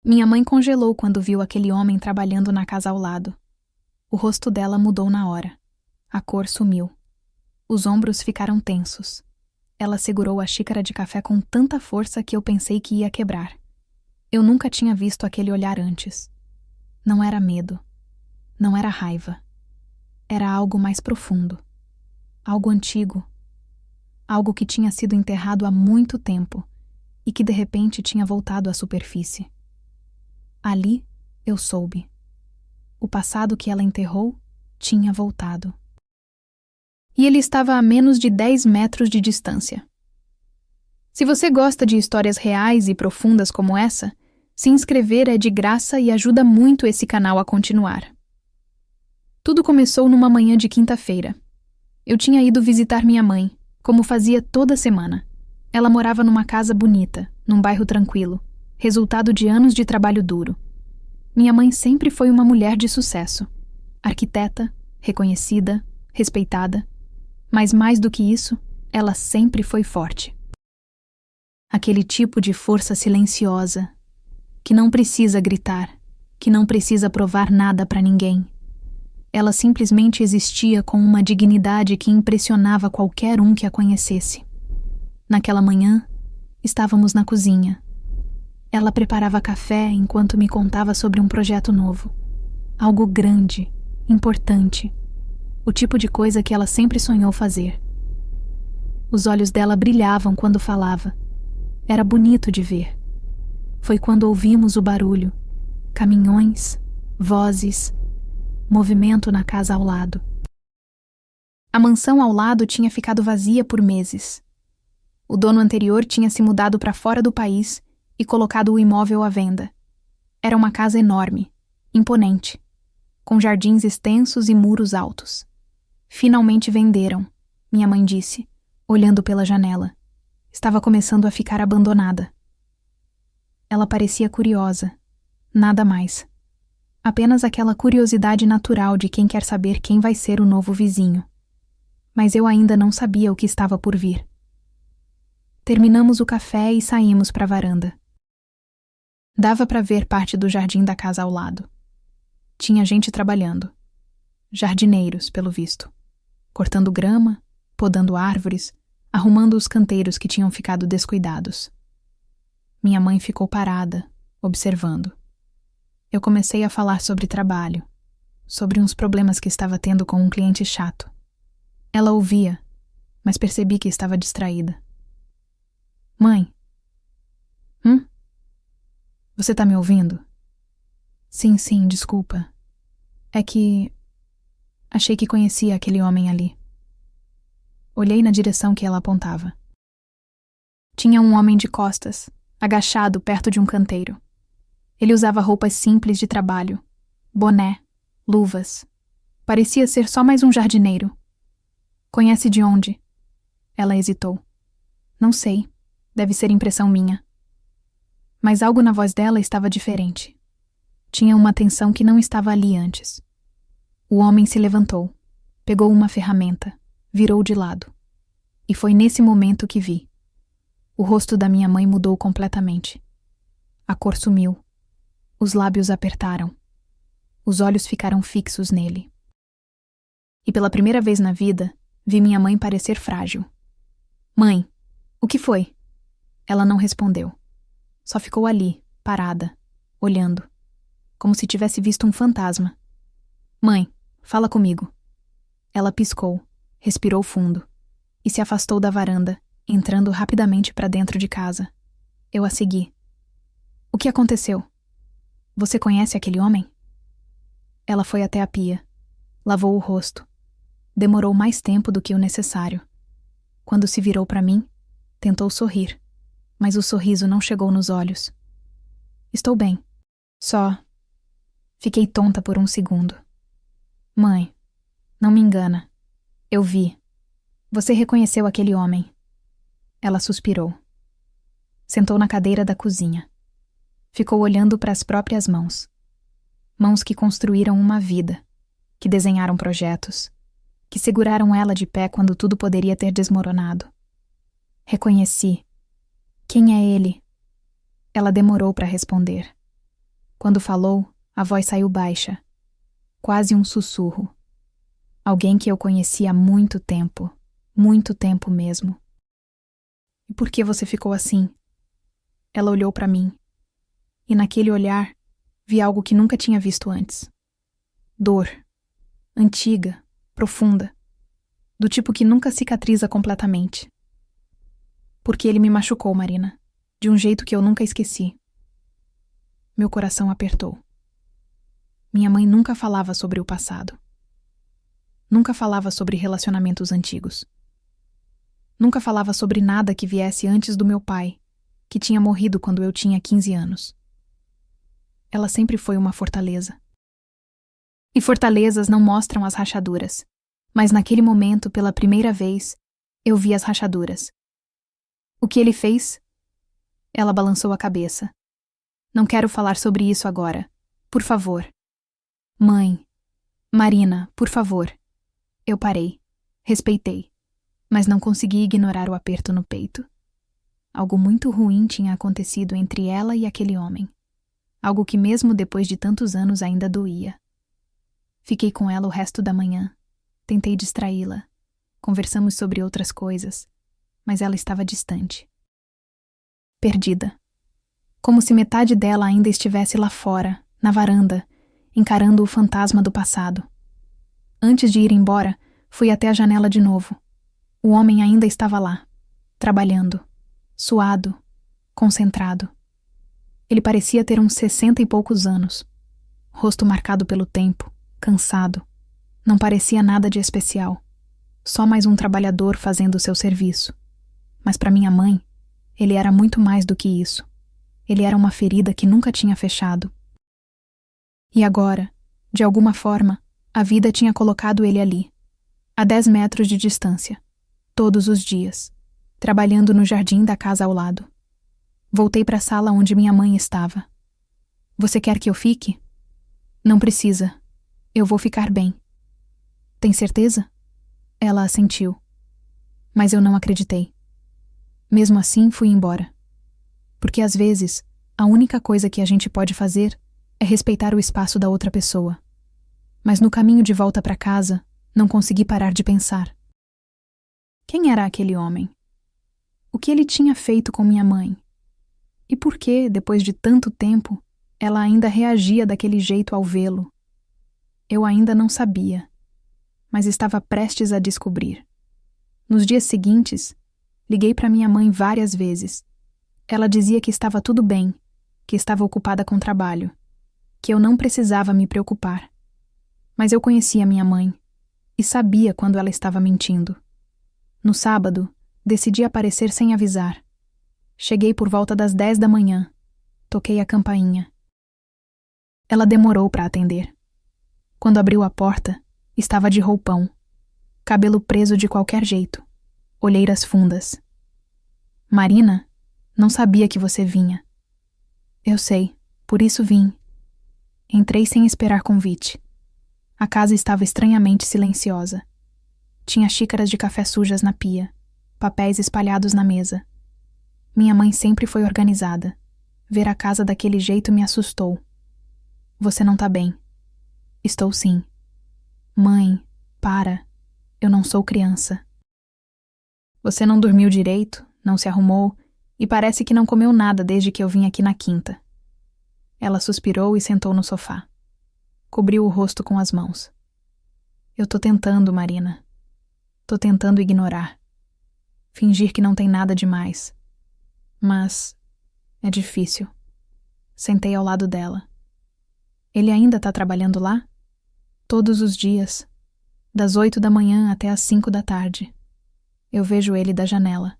Minha mãe congelou quando viu aquele homem trabalhando na casa ao lado. O rosto dela mudou na hora. A cor sumiu. Os ombros ficaram tensos. Ela segurou a xícara de café com tanta força que eu pensei que ia quebrar. Eu nunca tinha visto aquele olhar antes. Não era medo. Não era raiva. Era algo mais profundo. Algo antigo. Algo que tinha sido enterrado há muito tempo e que de repente tinha voltado à superfície. Ali eu soube. O passado que ela enterrou tinha voltado. E ele estava a menos de 10 metros de distância. Se você gosta de histórias reais e profundas como essa, se inscrever é de graça e ajuda muito esse canal a continuar. Tudo começou numa manhã de quinta-feira. Eu tinha ido visitar minha mãe, como fazia toda semana. Ela morava numa casa bonita, num bairro tranquilo, resultado de anos de trabalho duro. Minha mãe sempre foi uma mulher de sucesso. Arquiteta, reconhecida, respeitada. Mas mais do que isso, ela sempre foi forte. Aquele tipo de força silenciosa, que não precisa gritar, que não precisa provar nada para ninguém. Ela simplesmente existia com uma dignidade que impressionava qualquer um que a conhecesse. Naquela manhã, estávamos na cozinha. Ela preparava café enquanto me contava sobre um projeto novo. Algo grande, importante. O tipo de coisa que ela sempre sonhou fazer. Os olhos dela brilhavam quando falava. Era bonito de ver. Foi quando ouvimos o barulho. Caminhões, vozes, movimento na casa ao lado. A mansão ao lado tinha ficado vazia por meses. O dono anterior tinha se mudado para fora do país e colocado o imóvel à venda. Era uma casa enorme, imponente, com jardins extensos e muros altos. Finalmente venderam, minha mãe disse, olhando pela janela. Estava começando a ficar abandonada. Ela parecia curiosa, nada mais. Apenas aquela curiosidade natural de quem quer saber quem vai ser o novo vizinho. Mas eu ainda não sabia o que estava por vir. Terminamos o café e saímos para a varanda. Dava para ver parte do jardim da casa ao lado. Tinha gente trabalhando. Jardineiros, pelo visto. Cortando grama, podando árvores, arrumando os canteiros que tinham ficado descuidados. Minha mãe ficou parada, observando. Eu comecei a falar sobre trabalho, sobre uns problemas que estava tendo com um cliente chato. Ela ouvia, mas percebi que estava distraída. Mãe? Você tá me ouvindo? Sim, desculpa. É que achei que conhecia aquele homem ali. Olhei na direção que ela apontava. Tinha um homem de costas, agachado perto de um canteiro. Ele usava roupas simples de trabalho, boné, luvas. Parecia ser só mais um jardineiro. Conhece de onde? Ela hesitou. Não sei, deve ser impressão minha. Mas algo na voz dela estava diferente. Tinha uma tensão que não estava ali antes. O homem se levantou, pegou uma ferramenta, virou de lado. E foi nesse momento que vi. O rosto da minha mãe mudou completamente. A cor sumiu. Os lábios apertaram. Os olhos ficaram fixos nele. E pela primeira vez na vida, vi minha mãe parecer frágil. Mãe, o que foi? Ela não respondeu. Só ficou ali, parada, olhando, como se tivesse visto um fantasma. Mãe, fala comigo. Ela piscou, respirou fundo e se afastou da varanda, entrando rapidamente para dentro de casa. Eu a segui. O que aconteceu? Você conhece aquele homem? Ela foi até a pia, lavou o rosto. Demorou mais tempo do que o necessário. Quando se virou para mim, tentou sorrir, mas o sorriso não chegou nos olhos. Estou bem. Só... Fiquei tonta por um segundo. Mãe, não me engana. Eu vi. Você reconheceu aquele homem. Ela suspirou. Sentou na cadeira da cozinha. Ficou olhando para as próprias mãos. Mãos que construíram uma vida, que desenharam projetos, que seguraram ela de pé quando tudo poderia ter desmoronado. Reconheci. Quem é ele? Ela demorou para responder. Quando falou, a voz saiu baixa, quase um sussurro. Alguém que eu conhecia há muito tempo mesmo. E por que você ficou assim? Ela olhou para mim, e naquele olhar vi algo que nunca tinha visto antes. Dor, antiga, profunda, do tipo que nunca cicatriza completamente. Porque ele me machucou, Marina, de um jeito que eu nunca esqueci. Meu coração apertou. Minha mãe nunca falava sobre o passado. Nunca falava sobre relacionamentos antigos. Nunca falava sobre nada que viesse antes do meu pai, que tinha morrido quando eu tinha 15 anos. Ela sempre foi uma fortaleza. E fortalezas não mostram as rachaduras, mas naquele momento, pela primeira vez, eu vi as rachaduras. O que ele fez? Ela balançou a cabeça. Não quero falar sobre isso agora. Por favor. Mãe. Marina, por favor. Eu parei. Respeitei. Mas não consegui ignorar o aperto no peito. Algo muito ruim tinha acontecido entre ela e aquele homem. Algo que mesmo depois de tantos anos ainda doía. Fiquei com ela o resto da manhã. Tentei distraí-la. Conversamos sobre outras coisas, mas ela estava distante. Perdida. Como se metade dela ainda estivesse lá fora, na varanda, encarando o fantasma do passado. Antes de ir embora, fui até a janela de novo. O homem ainda estava lá, trabalhando, suado, concentrado. Ele parecia ter uns 60 e poucos anos. Rosto marcado pelo tempo, cansado. Não parecia nada de especial. Só mais um trabalhador fazendo o seu serviço. Mas para minha mãe, ele era muito mais do que isso. Ele era uma ferida que nunca tinha fechado. E agora, de alguma forma, a vida tinha colocado ele ali, a 10 metros de distância, todos os dias, trabalhando no jardim da casa ao lado. Voltei para a sala onde minha mãe estava. Você quer que eu fique? Não precisa. Eu vou ficar bem. Tem certeza? Ela assentiu. Mas eu não acreditei. Mesmo assim, fui embora. Porque às vezes, a única coisa que a gente pode fazer é respeitar o espaço da outra pessoa. Mas no caminho de volta para casa, não consegui parar de pensar. Quem era aquele homem? O que ele tinha feito com minha mãe? E por que, depois de tanto tempo, ela ainda reagia daquele jeito ao vê-lo? Eu ainda não sabia, mas estava prestes a descobrir. Nos dias seguintes, liguei para minha mãe várias vezes. Ela dizia que estava tudo bem, que estava ocupada com trabalho, que eu não precisava me preocupar. Mas eu conhecia minha mãe e sabia quando ela estava mentindo. No sábado, decidi aparecer sem avisar. Cheguei por volta das 10 da manhã. Toquei a campainha. Ela demorou para atender. Quando abriu a porta, estava de roupão, cabelo preso de qualquer jeito, olheiras fundas. Marina, não sabia que você vinha. Eu sei, por isso vim. Entrei sem esperar convite. A casa estava estranhamente silenciosa. Tinha xícaras de café sujas na pia, papéis espalhados na mesa. Minha mãe sempre foi organizada. Ver a casa daquele jeito me assustou. Você não tá bem. Estou sim. Mãe, para. Eu não sou criança. Você não dormiu direito, não se arrumou e parece que não comeu nada desde que eu vim aqui na quinta. Ela suspirou e sentou no sofá. Cobriu o rosto com as mãos. Eu tô tentando, Marina. Tô tentando ignorar. Fingir que não tem nada demais. Mas é difícil. Sentei ao lado dela. Ele ainda tá trabalhando lá? Todos os dias. Das 8 da manhã até as 5 da tarde. Eu vejo ele da janela.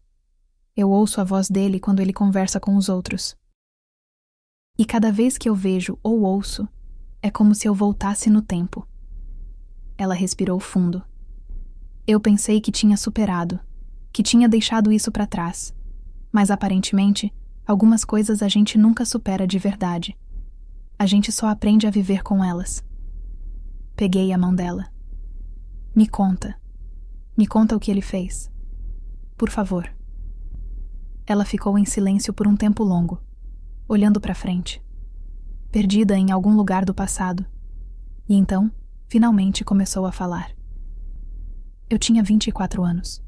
Eu ouço a voz dele quando ele conversa com os outros. E cada vez que eu vejo ou ouço, é como se eu voltasse no tempo. Ela respirou fundo. Eu pensei que tinha superado, que tinha deixado isso para trás. Mas aparentemente, algumas coisas a gente nunca supera de verdade. A gente só aprende a viver com elas. Peguei a mão dela. Me conta. Me conta o que ele fez. Por favor. Ela ficou em silêncio por um tempo longo, olhando para frente. perdida em algum lugar do passado. E então, finalmente começou a falar. Eu tinha 24 anos.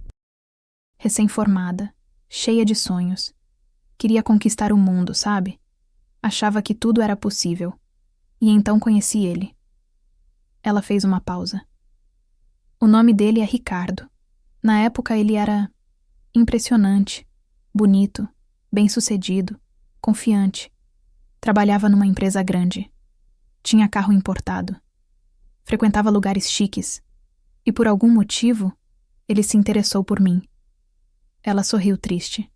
Recém-formada, cheia de sonhos. Queria conquistar o mundo, sabe? Achava que tudo era possível. E então conheci ele. Ela fez uma pausa. O nome dele é Ricardo. Na época ele era impressionante, bonito, bem-sucedido, confiante. Trabalhava numa empresa grande. Tinha carro importado. Frequentava lugares chiques. E por algum motivo, ele se interessou por mim. Ela sorriu triste.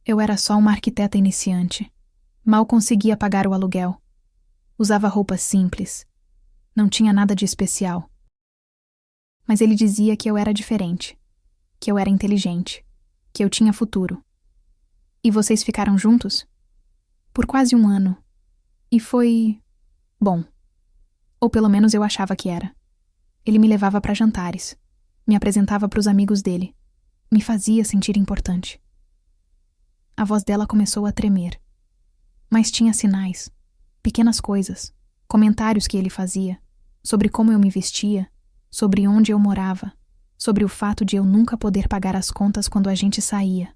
Eu era só uma arquiteta iniciante. Mal conseguia pagar o aluguel. Usava roupas simples. Não tinha nada de especial. Mas ele dizia que eu era diferente, que eu era inteligente, que eu tinha futuro. E vocês ficaram juntos? Por quase 1 ano. E foi bom. Ou pelo menos eu achava que era. Ele me levava para jantares, me apresentava para os amigos dele, me fazia sentir importante. A voz dela começou a tremer. Mas tinha sinais, pequenas coisas, comentários que ele fazia, sobre como eu me vestia, sobre onde eu morava, sobre o fato de eu nunca poder pagar as contas quando a gente saía.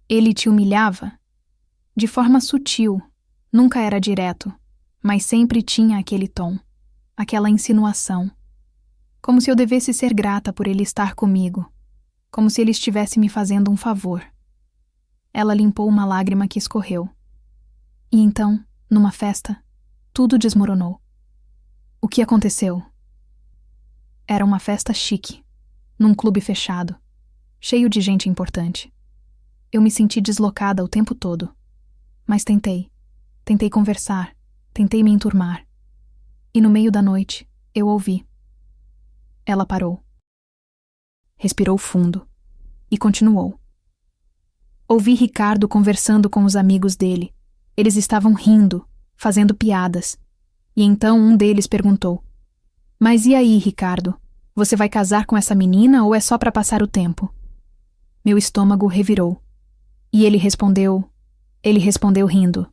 Ele te humilhava? De forma sutil, nunca era direto, mas sempre tinha aquele tom, aquela insinuação. Como se eu devesse ser grata por ele estar comigo, como se ele estivesse me fazendo um favor. Ela limpou uma lágrima que escorreu. E então, numa festa, tudo desmoronou. O que aconteceu? Era uma festa chique, num clube fechado, cheio de gente importante. Eu me senti deslocada o tempo todo. Mas tentei conversar, tentei me enturmar. E no meio da noite, eu ouvi. Ela parou. Respirou fundo. E continuou. Ouvi Ricardo conversando com os amigos dele. Eles estavam rindo, fazendo piadas. E então um deles perguntou: Mas e aí, Ricardo? Você vai casar com essa menina ou é só para passar o tempo? Meu estômago revirou. E ele respondeu rindo: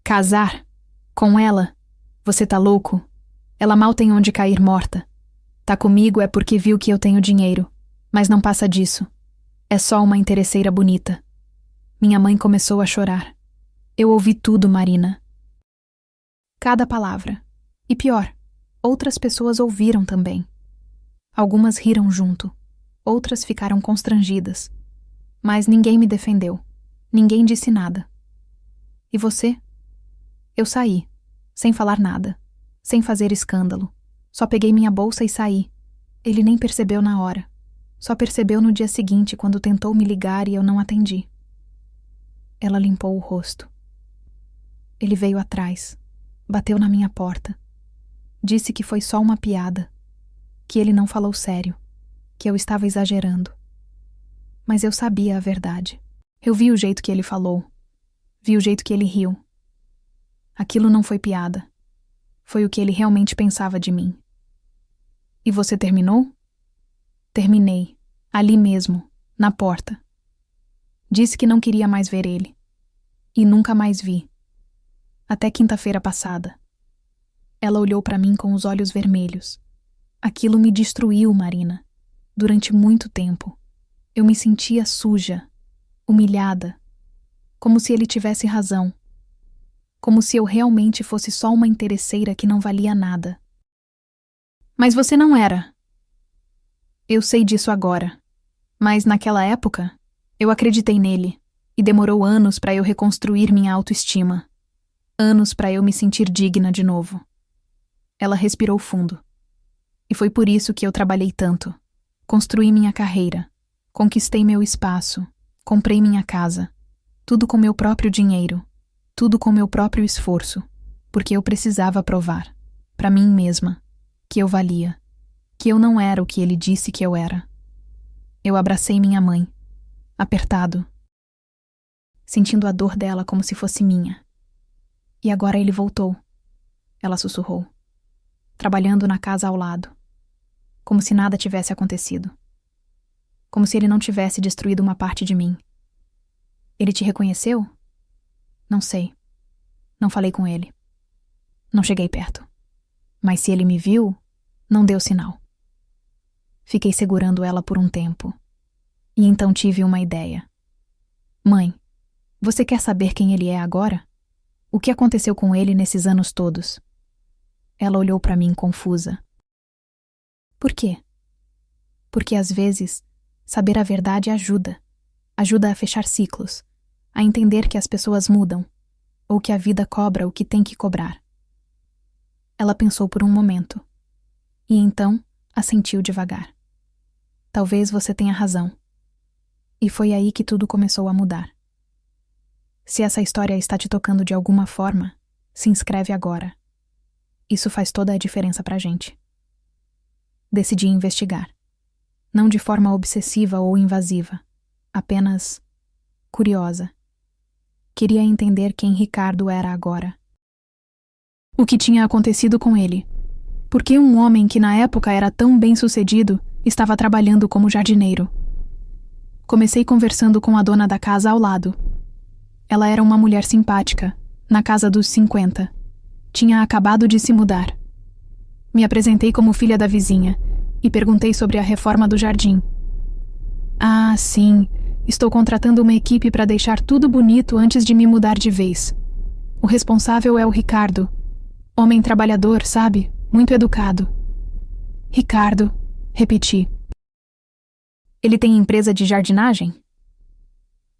Casar? Com ela? Você tá louco? Ela mal tem onde cair morta. Tá comigo é porque viu que eu tenho dinheiro, mas não passa disso. É só uma interesseira bonita. Minha mãe começou a chorar. Eu ouvi tudo, Marina. Cada palavra. E pior, outras pessoas ouviram também. Algumas riram junto, outras ficaram constrangidas. Mas ninguém me defendeu. Ninguém disse nada. E você? Eu saí, sem falar nada, sem fazer escândalo. Só peguei minha bolsa e saí. Ele nem percebeu na hora. Só percebeu no dia seguinte, quando tentou me ligar e eu não atendi. Ela limpou o rosto. Ele veio atrás, bateu na minha porta. Disse que foi só uma piada, que ele não falou sério, que eu estava exagerando. Mas eu sabia a verdade. Eu vi o jeito que ele falou. Vi o jeito que ele riu. Aquilo não foi piada. Foi o que ele realmente pensava de mim. E você terminou? Terminei, ali mesmo, na porta. Disse que não queria mais ver ele. E nunca mais vi. Até quinta-feira passada. Ela olhou para mim com os olhos vermelhos. Aquilo me destruiu, Marina. Durante muito tempo. Eu me sentia suja, humilhada. Como se ele tivesse razão. Como se eu realmente fosse só uma interesseira que não valia nada. Mas você não era. Eu sei disso agora. Mas naquela época, eu acreditei nele. E demorou anos para eu reconstruir minha autoestima. Anos para eu me sentir digna de novo. Ela respirou fundo. E foi por isso que eu trabalhei tanto. Construí minha carreira. Conquistei meu espaço. Comprei minha casa. Tudo com meu próprio dinheiro. Tudo com meu próprio esforço. Porque eu precisava provar, para mim mesma, que eu valia. Que eu não era o que ele disse que eu era. Eu abracei minha mãe. Apertado. Sentindo a dor dela como se fosse minha. E agora ele voltou. Ela sussurrou. Trabalhando na casa ao lado. Como se nada tivesse acontecido. Como se ele não tivesse destruído uma parte de mim. Ele te reconheceu? Não sei. Não falei com ele. Não cheguei perto. Mas se ele me viu, não deu sinal. Fiquei segurando ela por um tempo. E então tive uma ideia. Mãe, você quer saber quem ele é agora? O que aconteceu com ele nesses anos todos? Ela olhou para mim confusa. Por quê? Porque às vezes, saber a verdade ajuda. Ajuda a fechar ciclos, a entender que as pessoas mudam, ou que a vida cobra o que tem que cobrar. Ela pensou por um momento, e então assentiu devagar. Talvez você tenha razão. E foi aí que tudo começou a mudar. Se essa história está te tocando de alguma forma, se inscreve agora. Isso faz toda a diferença pra gente. Decidi investigar. Não de forma obsessiva ou invasiva, apenas curiosa. Queria entender quem Ricardo era agora. O que tinha acontecido com ele? Por que um homem que na época era tão bem-sucedido estava trabalhando como jardineiro? Comecei conversando com a dona da casa ao lado. Ela era uma mulher simpática, na casa dos 50. Tinha acabado de se mudar. Me apresentei como filha da vizinha e perguntei sobre a reforma do jardim. Ah, sim, estou contratando uma equipe para deixar tudo bonito antes de me mudar de vez. O responsável é o Ricardo. Homem trabalhador, sabe? Muito educado. Ricardo, repeti. Ele tem empresa de jardinagem?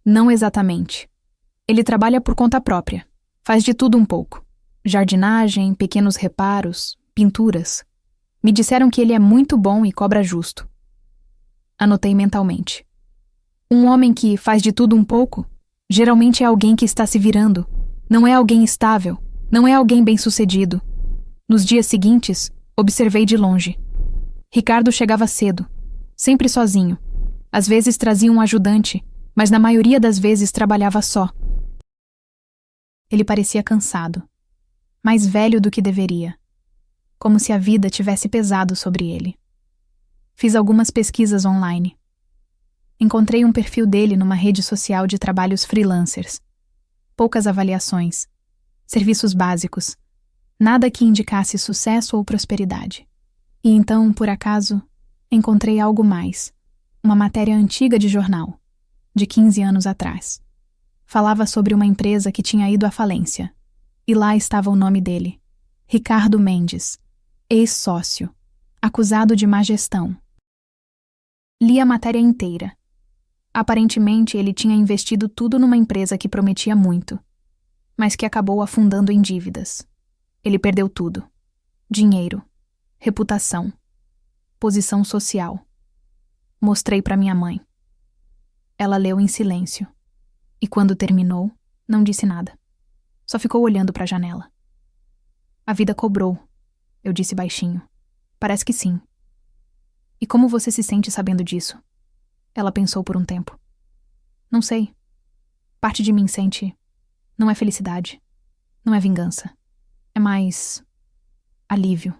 Não exatamente. Ele trabalha por conta própria. Faz de tudo um pouco. Jardinagem, pequenos reparos, pinturas. Me disseram que ele é muito bom e cobra justo. Anotei mentalmente. Um homem que faz de tudo um pouco, geralmente é alguém que está se virando. Não é alguém estável. Não é alguém bem-sucedido. Nos dias seguintes, observei de longe. Ricardo chegava cedo, sempre sozinho. Às vezes trazia um ajudante, mas na maioria das vezes trabalhava só. Ele parecia cansado, mais velho do que deveria, como se a vida tivesse pesado sobre ele. Fiz algumas pesquisas online. Encontrei um perfil dele numa rede social de trabalhos freelancers. Poucas avaliações, serviços básicos, nada que indicasse sucesso ou prosperidade. E então, por acaso, encontrei algo mais. Uma matéria antiga de jornal, de 15 anos atrás. Falava sobre uma empresa que tinha ido à falência. E lá estava o nome dele. Ricardo Mendes, ex-sócio, acusado de má gestão. Li a matéria inteira. Aparentemente, ele tinha investido tudo numa empresa que prometia muito, mas que acabou afundando em dívidas. Ele perdeu tudo. Dinheiro, reputação, posição social. Mostrei para minha mãe. Ela leu em silêncio. E quando terminou, não disse nada. Só ficou olhando para a janela. A vida cobrou, eu disse baixinho. Parece que sim. E como você se sente sabendo disso? Ela pensou por um tempo. Não sei. Parte de mim sente... Não é felicidade. Não é vingança. É mais... alívio.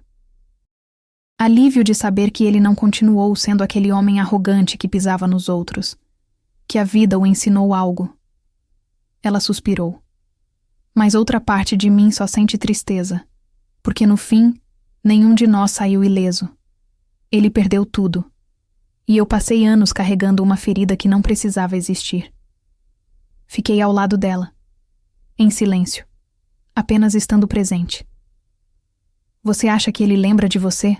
Alívio de saber que ele não continuou sendo aquele homem arrogante que pisava nos outros. Que a vida o ensinou algo. Ela suspirou. Mas outra parte de mim só sente tristeza. Porque no fim, nenhum de nós saiu ileso. Ele perdeu tudo. E eu passei anos carregando uma ferida que não precisava existir. Fiquei ao lado dela, em silêncio, apenas estando presente. Você acha que ele lembra de você?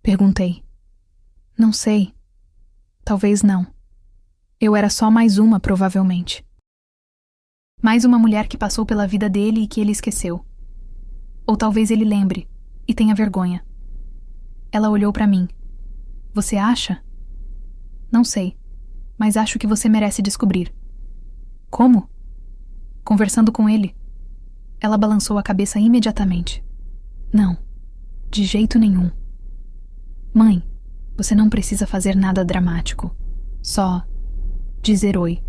Perguntei. Não sei. Talvez não. Eu era só mais uma, provavelmente. Mais uma mulher que passou pela vida dele e que ele esqueceu. Ou talvez ele lembre e tenha vergonha. Ela olhou para mim. Você acha? Não sei, mas acho que você merece descobrir. Como? Conversando com ele. Ela balançou a cabeça imediatamente. Não, de jeito nenhum. Mãe, você não precisa fazer nada dramático. Só dizer oi,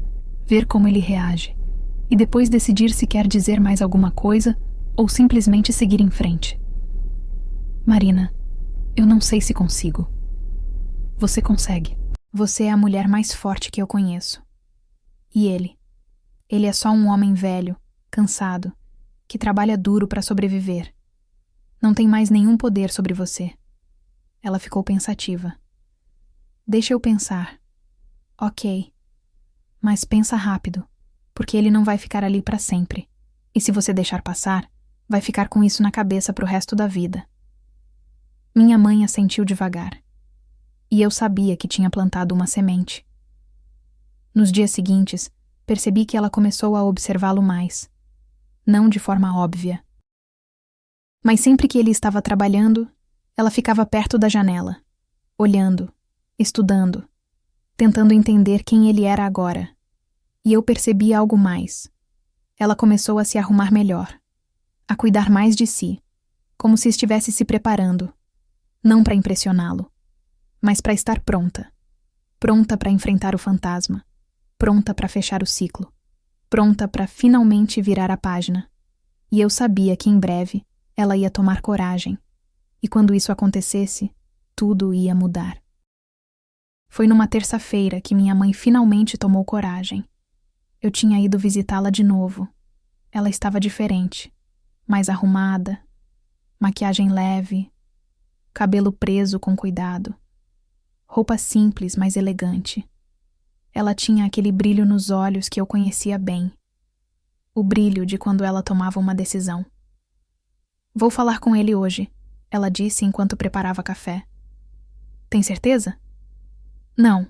ver como ele reage, e depois decidir se quer dizer mais alguma coisa ou simplesmente seguir em frente. Marina, eu não sei se consigo. Você consegue. Você é a mulher mais forte que eu conheço. E ele? Ele é só um homem velho, cansado, que trabalha duro para sobreviver. Não tem mais nenhum poder sobre você. Ela ficou pensativa. Deixa eu pensar. Ok. Mas pensa rápido, porque ele não vai ficar ali para sempre. E se você deixar passar, vai ficar com isso na cabeça pro resto da vida. Minha mãe assentiu devagar. E eu sabia que tinha plantado uma semente. Nos dias seguintes, percebi que ela começou a observá-lo mais. Não de forma óbvia. Mas sempre que ele estava trabalhando, ela ficava perto da janela, olhando, estudando, tentando entender quem ele era agora. E eu percebi algo mais. Ela começou a se arrumar melhor, a cuidar mais de si, como se estivesse se preparando, não para impressioná-lo, mas para estar pronta. Pronta para enfrentar o fantasma, pronta para fechar o ciclo, pronta para finalmente virar a página. E eu sabia que em breve ela ia tomar coragem, e quando isso acontecesse, tudo ia mudar. Foi numa terça-feira que minha mãe finalmente tomou coragem. Eu tinha ido visitá-la de novo. Ela estava diferente, mais arrumada, maquiagem leve, cabelo preso com cuidado, roupa simples, mas elegante. Ela tinha aquele brilho nos olhos que eu conhecia bem, o brilho de quando ela tomava uma decisão. Vou falar com ele hoje, ela disse enquanto preparava café. Tem certeza? Não,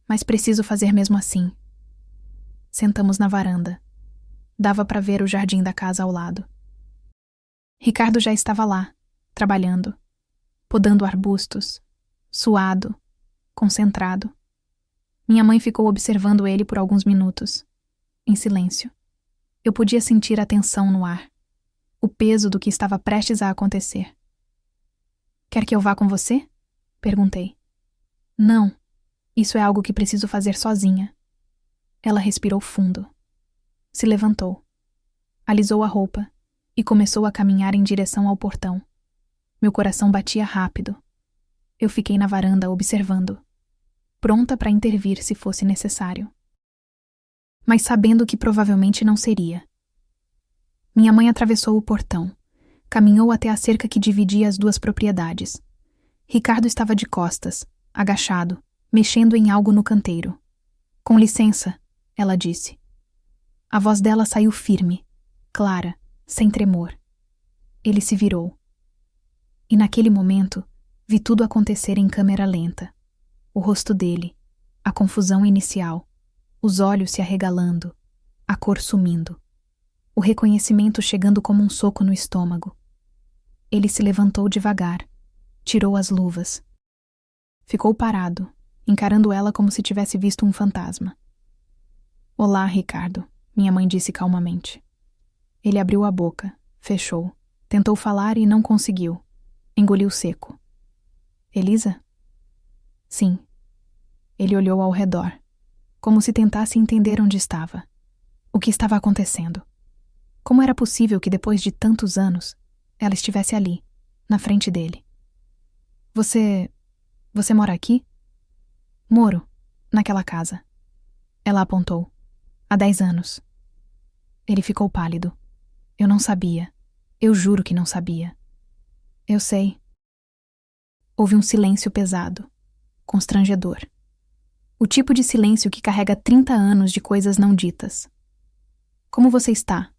mas preciso fazer mesmo assim. Sentamos na varanda. Dava para ver o jardim da casa ao lado. Ricardo já estava lá, trabalhando, podando arbustos, suado, concentrado. Minha mãe ficou observando ele por alguns minutos, em silêncio. Eu podia sentir a tensão no ar, o peso do que estava prestes a acontecer. Quer que eu vá com você? Perguntei. Não, isso é algo que preciso fazer sozinha. Ela respirou fundo. Se levantou, alisou a roupa e começou a caminhar em direção ao portão. Meu coração batia rápido. Eu fiquei na varanda observando, pronta para intervir se fosse necessário. Mas sabendo que provavelmente não seria. Minha mãe atravessou o portão, caminhou até a cerca que dividia as duas propriedades. Ricardo estava de costas, agachado, mexendo em algo no canteiro. Com licença, ela disse. A voz dela saiu firme, clara, sem tremor. Ele se virou. E naquele momento, vi tudo acontecer em câmera lenta. O rosto dele, a confusão inicial, os olhos se arregalando, a cor sumindo. O reconhecimento chegando como um soco no estômago. Ele se levantou devagar, tirou as luvas. Ficou parado, encarando ela como se tivesse visto um fantasma. Olá, Ricardo, minha mãe disse calmamente. Ele abriu a boca, fechou, tentou falar e não conseguiu. Engoliu seco. Elisa? Sim. Ele olhou ao redor, como se tentasse entender onde estava. O que estava acontecendo? Como era possível que depois de tantos anos, ela estivesse ali, na frente dele? Você mora aqui? Moro, naquela casa. Ela apontou. Há 10 anos. Ele ficou pálido. Eu não sabia. Eu juro que não sabia. Eu sei. Houve um silêncio pesado, constrangedor. O tipo de silêncio que carrega 30 anos de coisas não ditas. Como você está?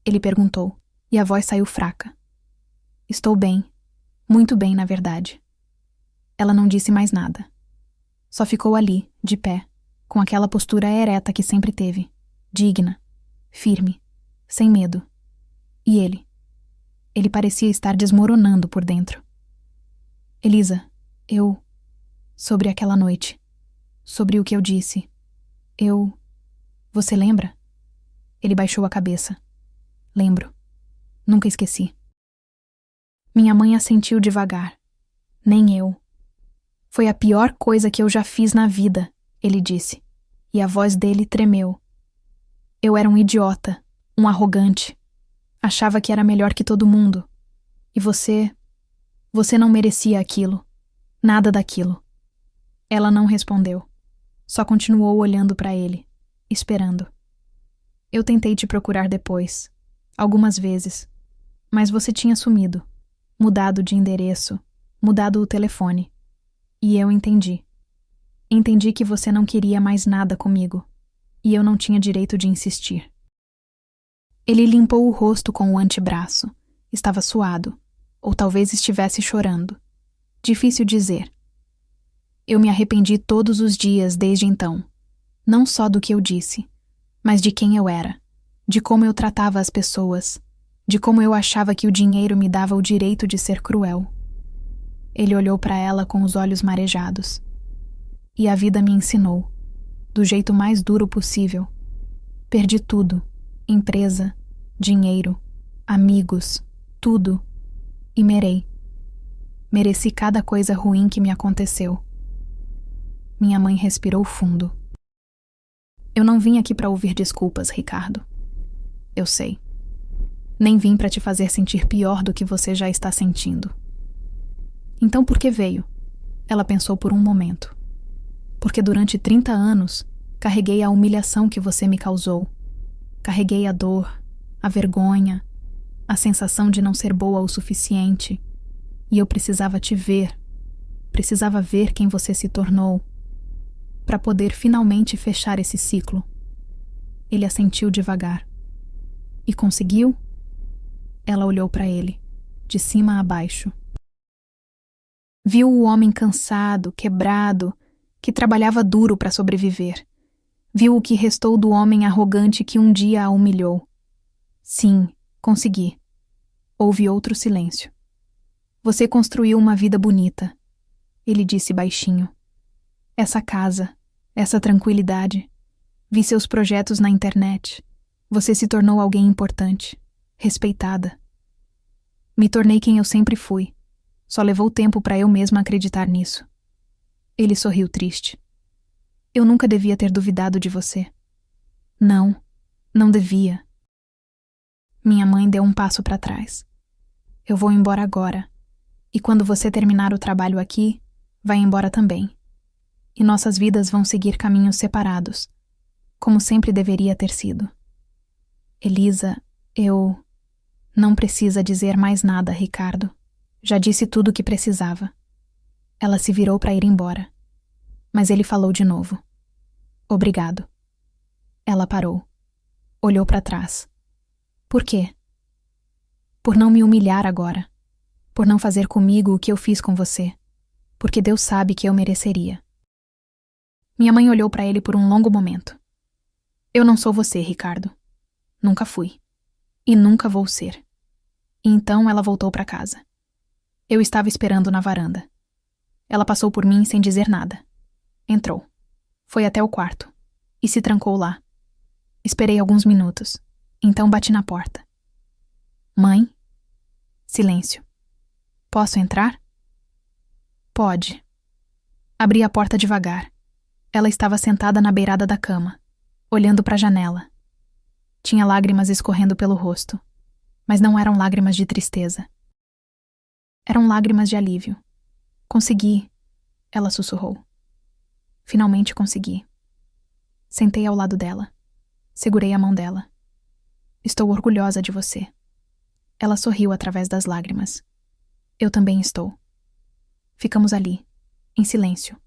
Ele perguntou, e a voz saiu fraca. Estou bem. Muito bem, na verdade. Ela não disse mais nada. Só ficou ali, de pé, com aquela postura ereta que sempre teve, digna, firme, sem medo. E ele? Ele parecia estar desmoronando por dentro. Elisa, sobre aquela noite, sobre o que eu disse, Você lembra? Ele baixou a cabeça. Lembro. Nunca esqueci. Minha mãe assentiu devagar. Nem eu. Foi a pior coisa que eu já fiz na vida, ele disse, e a voz dele tremeu. Eu era um idiota, um arrogante. Achava que era melhor que todo mundo. E você não merecia aquilo. Nada daquilo. Ela não respondeu. Só continuou olhando para ele, esperando. Eu tentei te procurar depois. algumas vezes, mas você tinha sumido, mudado de endereço, mudado o telefone. E eu entendi. Entendi que você não queria mais nada comigo, e eu não tinha direito de insistir. Ele limpou o rosto com o antebraço. Estava suado, ou talvez estivesse chorando. Difícil dizer. Eu me arrependi todos os dias desde então, não só do que eu disse, mas de quem eu era, de como eu tratava as pessoas, de como eu achava que o dinheiro me dava o direito de ser cruel. Ele olhou para ela com os olhos marejados. E a vida me ensinou, do jeito mais duro possível. Perdi tudo, empresa, dinheiro, amigos, tudo, e mereci cada coisa ruim que me aconteceu. Minha mãe respirou fundo. Eu não vim aqui para ouvir desculpas, Ricardo. Eu sei. Nem vim para te fazer sentir pior do que você já está sentindo. Então por que veio? Ela pensou por um momento. Porque durante 30 anos, carreguei a humilhação que você me causou. Carreguei a dor, a vergonha, a sensação de não ser boa o suficiente. E eu precisava te ver. Precisava ver quem você se tornou, para poder finalmente fechar esse ciclo. Ele assentiu devagar. E conseguiu? Ela olhou para ele, de cima a baixo. Viu o homem cansado, quebrado, que trabalhava duro para sobreviver. Viu o que restou do homem arrogante que um dia a humilhou. Sim, consegui. Houve outro silêncio. Você construiu uma vida bonita, ele disse baixinho. Essa casa, essa tranquilidade. Vi seus projetos na internet. Você se tornou alguém importante, respeitada. Me tornei quem eu sempre fui. Só levou tempo para eu mesma acreditar nisso. Ele sorriu triste. Eu nunca devia ter duvidado de você. Não, não devia. Minha mãe deu um passo para trás. Eu vou embora agora. E quando você terminar o trabalho aqui, vai embora também. E nossas vidas vão seguir caminhos separados, como sempre deveria ter sido. Elisa, eu... Não precisa dizer mais nada, Ricardo. Já disse tudo o que precisava. Ela se virou para ir embora. Mas ele falou de novo. Obrigado. Ela parou. Olhou para trás. Por quê? Por não me humilhar agora. Por não fazer comigo o que eu fiz com você. Porque Deus sabe que eu mereceria. Minha mãe olhou para ele por um longo momento. Eu não sou você, Ricardo. Nunca fui. E nunca vou ser. E então ela voltou para casa. Eu estava esperando na varanda. Ela passou por mim sem dizer nada. Entrou. Foi até o quarto. E se trancou lá. Esperei alguns minutos. Então bati na porta. Mãe? Silêncio. Posso entrar? Pode. Abri a porta devagar. Ela estava sentada na beirada da cama, olhando para a janela. Tinha lágrimas escorrendo pelo rosto, mas não eram lágrimas de tristeza. Eram lágrimas de alívio. Consegui, ela sussurrou. Finalmente consegui. Sentei ao lado dela. Segurei a mão dela. Estou orgulhosa de você. Ela sorriu através das lágrimas. Eu também estou. Ficamos ali, em silêncio,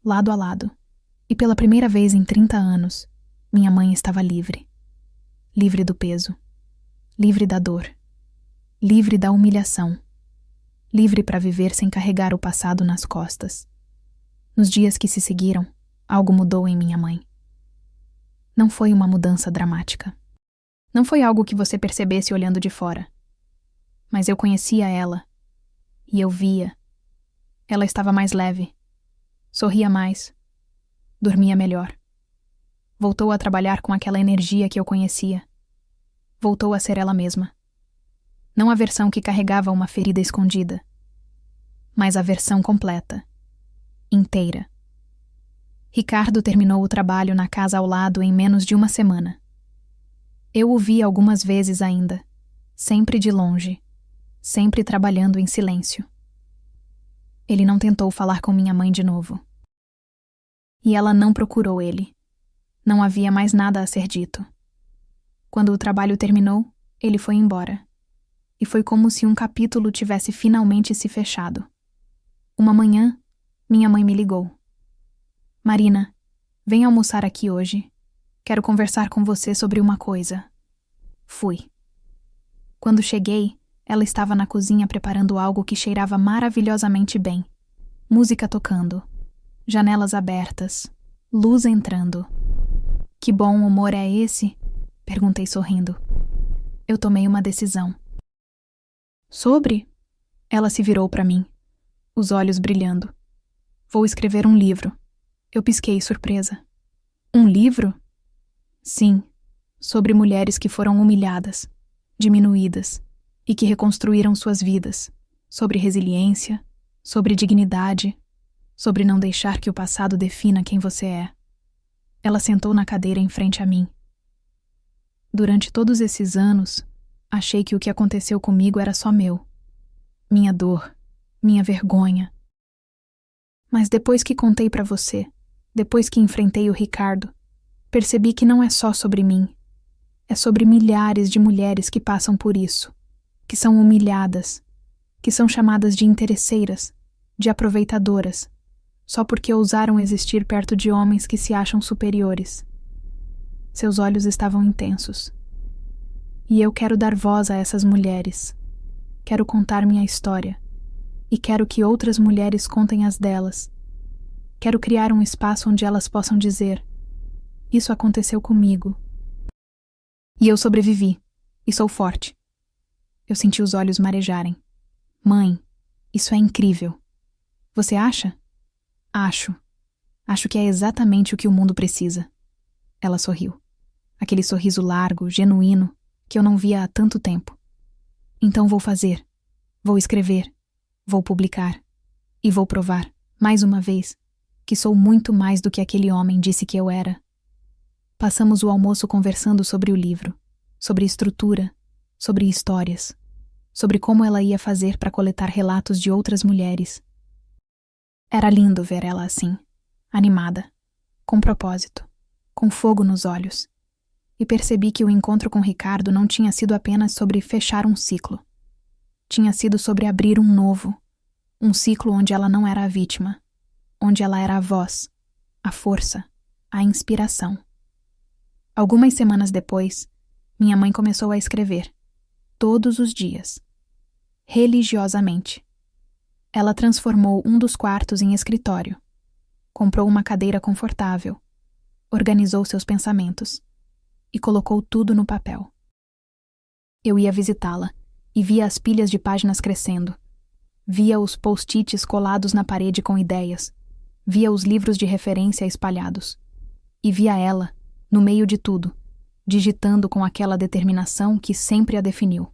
lado a lado. E pela primeira vez em 30 anos, minha mãe estava livre. Livre do peso. Livre da dor. Livre da humilhação. Livre para viver sem carregar o passado nas costas. Nos dias que se seguiram, algo mudou em minha mãe. Não foi uma mudança dramática. Não foi algo que você percebesse olhando de fora. Mas eu conhecia ela. E eu via. Ela estava mais leve. Sorria mais. Dormia melhor. Voltou a trabalhar com aquela energia que eu conhecia. Voltou a ser ela mesma. Não a versão que carregava uma ferida escondida, mas a versão completa, inteira. Ricardo terminou o trabalho na casa ao lado em menos de uma semana. Eu o vi algumas vezes ainda, sempre de longe, sempre trabalhando em silêncio. Ele não tentou falar com minha mãe de novo. E ela não procurou ele. Não havia mais nada a ser dito. Quando o trabalho terminou, Ele foi embora. E foi como se um capítulo tivesse finalmente se fechado. Uma manhã, minha mãe me ligou. Marina, vem almoçar aqui hoje. Quero conversar com você sobre uma coisa. Fui. Quando cheguei, ela estava na cozinha preparando algo que cheirava maravilhosamente bem. Música tocando. Janelas abertas. Luz entrando. Que bom humor é esse? Perguntei sorrindo. Eu tomei uma decisão. Sobre? Ela se virou para mim, os olhos brilhando. Vou escrever um livro. Eu pisquei surpresa. Um livro? Sim, sobre mulheres que foram humilhadas, diminuídas e que reconstruíram suas vidas, sobre resiliência, sobre dignidade, sobre não deixar que o passado defina quem você é. Ela sentou na cadeira em frente a mim. Durante todos esses anos, achei que o que aconteceu comigo era só meu. Minha dor, minha vergonha. Mas depois que contei pra você, depois que enfrentei o Ricardo, percebi que não é só sobre mim. É sobre milhares de mulheres que passam por isso, que são humilhadas, que são chamadas de interesseiras, de aproveitadoras, só porque ousaram existir perto de homens que se acham superiores. Seus olhos estavam intensos. E eu quero dar voz a essas mulheres. Quero contar minha história. E quero que outras mulheres contem as delas. Quero criar um espaço onde elas possam dizer: isso aconteceu comigo. E eu sobrevivi. E sou forte. Eu senti os olhos marejarem. Mãe, isso é incrível. Você acha? Acho. Acho que é exatamente o que o mundo precisa. Ela sorriu. Aquele sorriso largo, genuíno, que eu não via há tanto tempo. Então vou fazer. Vou escrever. Vou publicar. E vou provar, mais uma vez, que sou muito mais do que aquele homem disse que eu era. Passamos o almoço conversando sobre o livro, sobre estrutura, sobre histórias, sobre como ela ia fazer para coletar relatos de outras mulheres. Era lindo ver ela assim, animada, com propósito, com fogo nos olhos. E percebi que o encontro com Ricardo não tinha sido apenas sobre fechar um ciclo. Tinha sido sobre abrir um novo, um ciclo onde ela não era a vítima, onde ela era a voz, a força, a inspiração. Algumas semanas depois, minha mãe começou a escrever, todos os dias, religiosamente. Ela transformou um dos quartos em escritório, comprou uma cadeira confortável, organizou seus pensamentos e colocou tudo no papel. Eu ia visitá-la e via as pilhas de páginas crescendo. Via os post-its colados na parede com ideias. Via os livros de referência espalhados. E via ela, no meio de tudo, digitando com aquela determinação que sempre a definiu.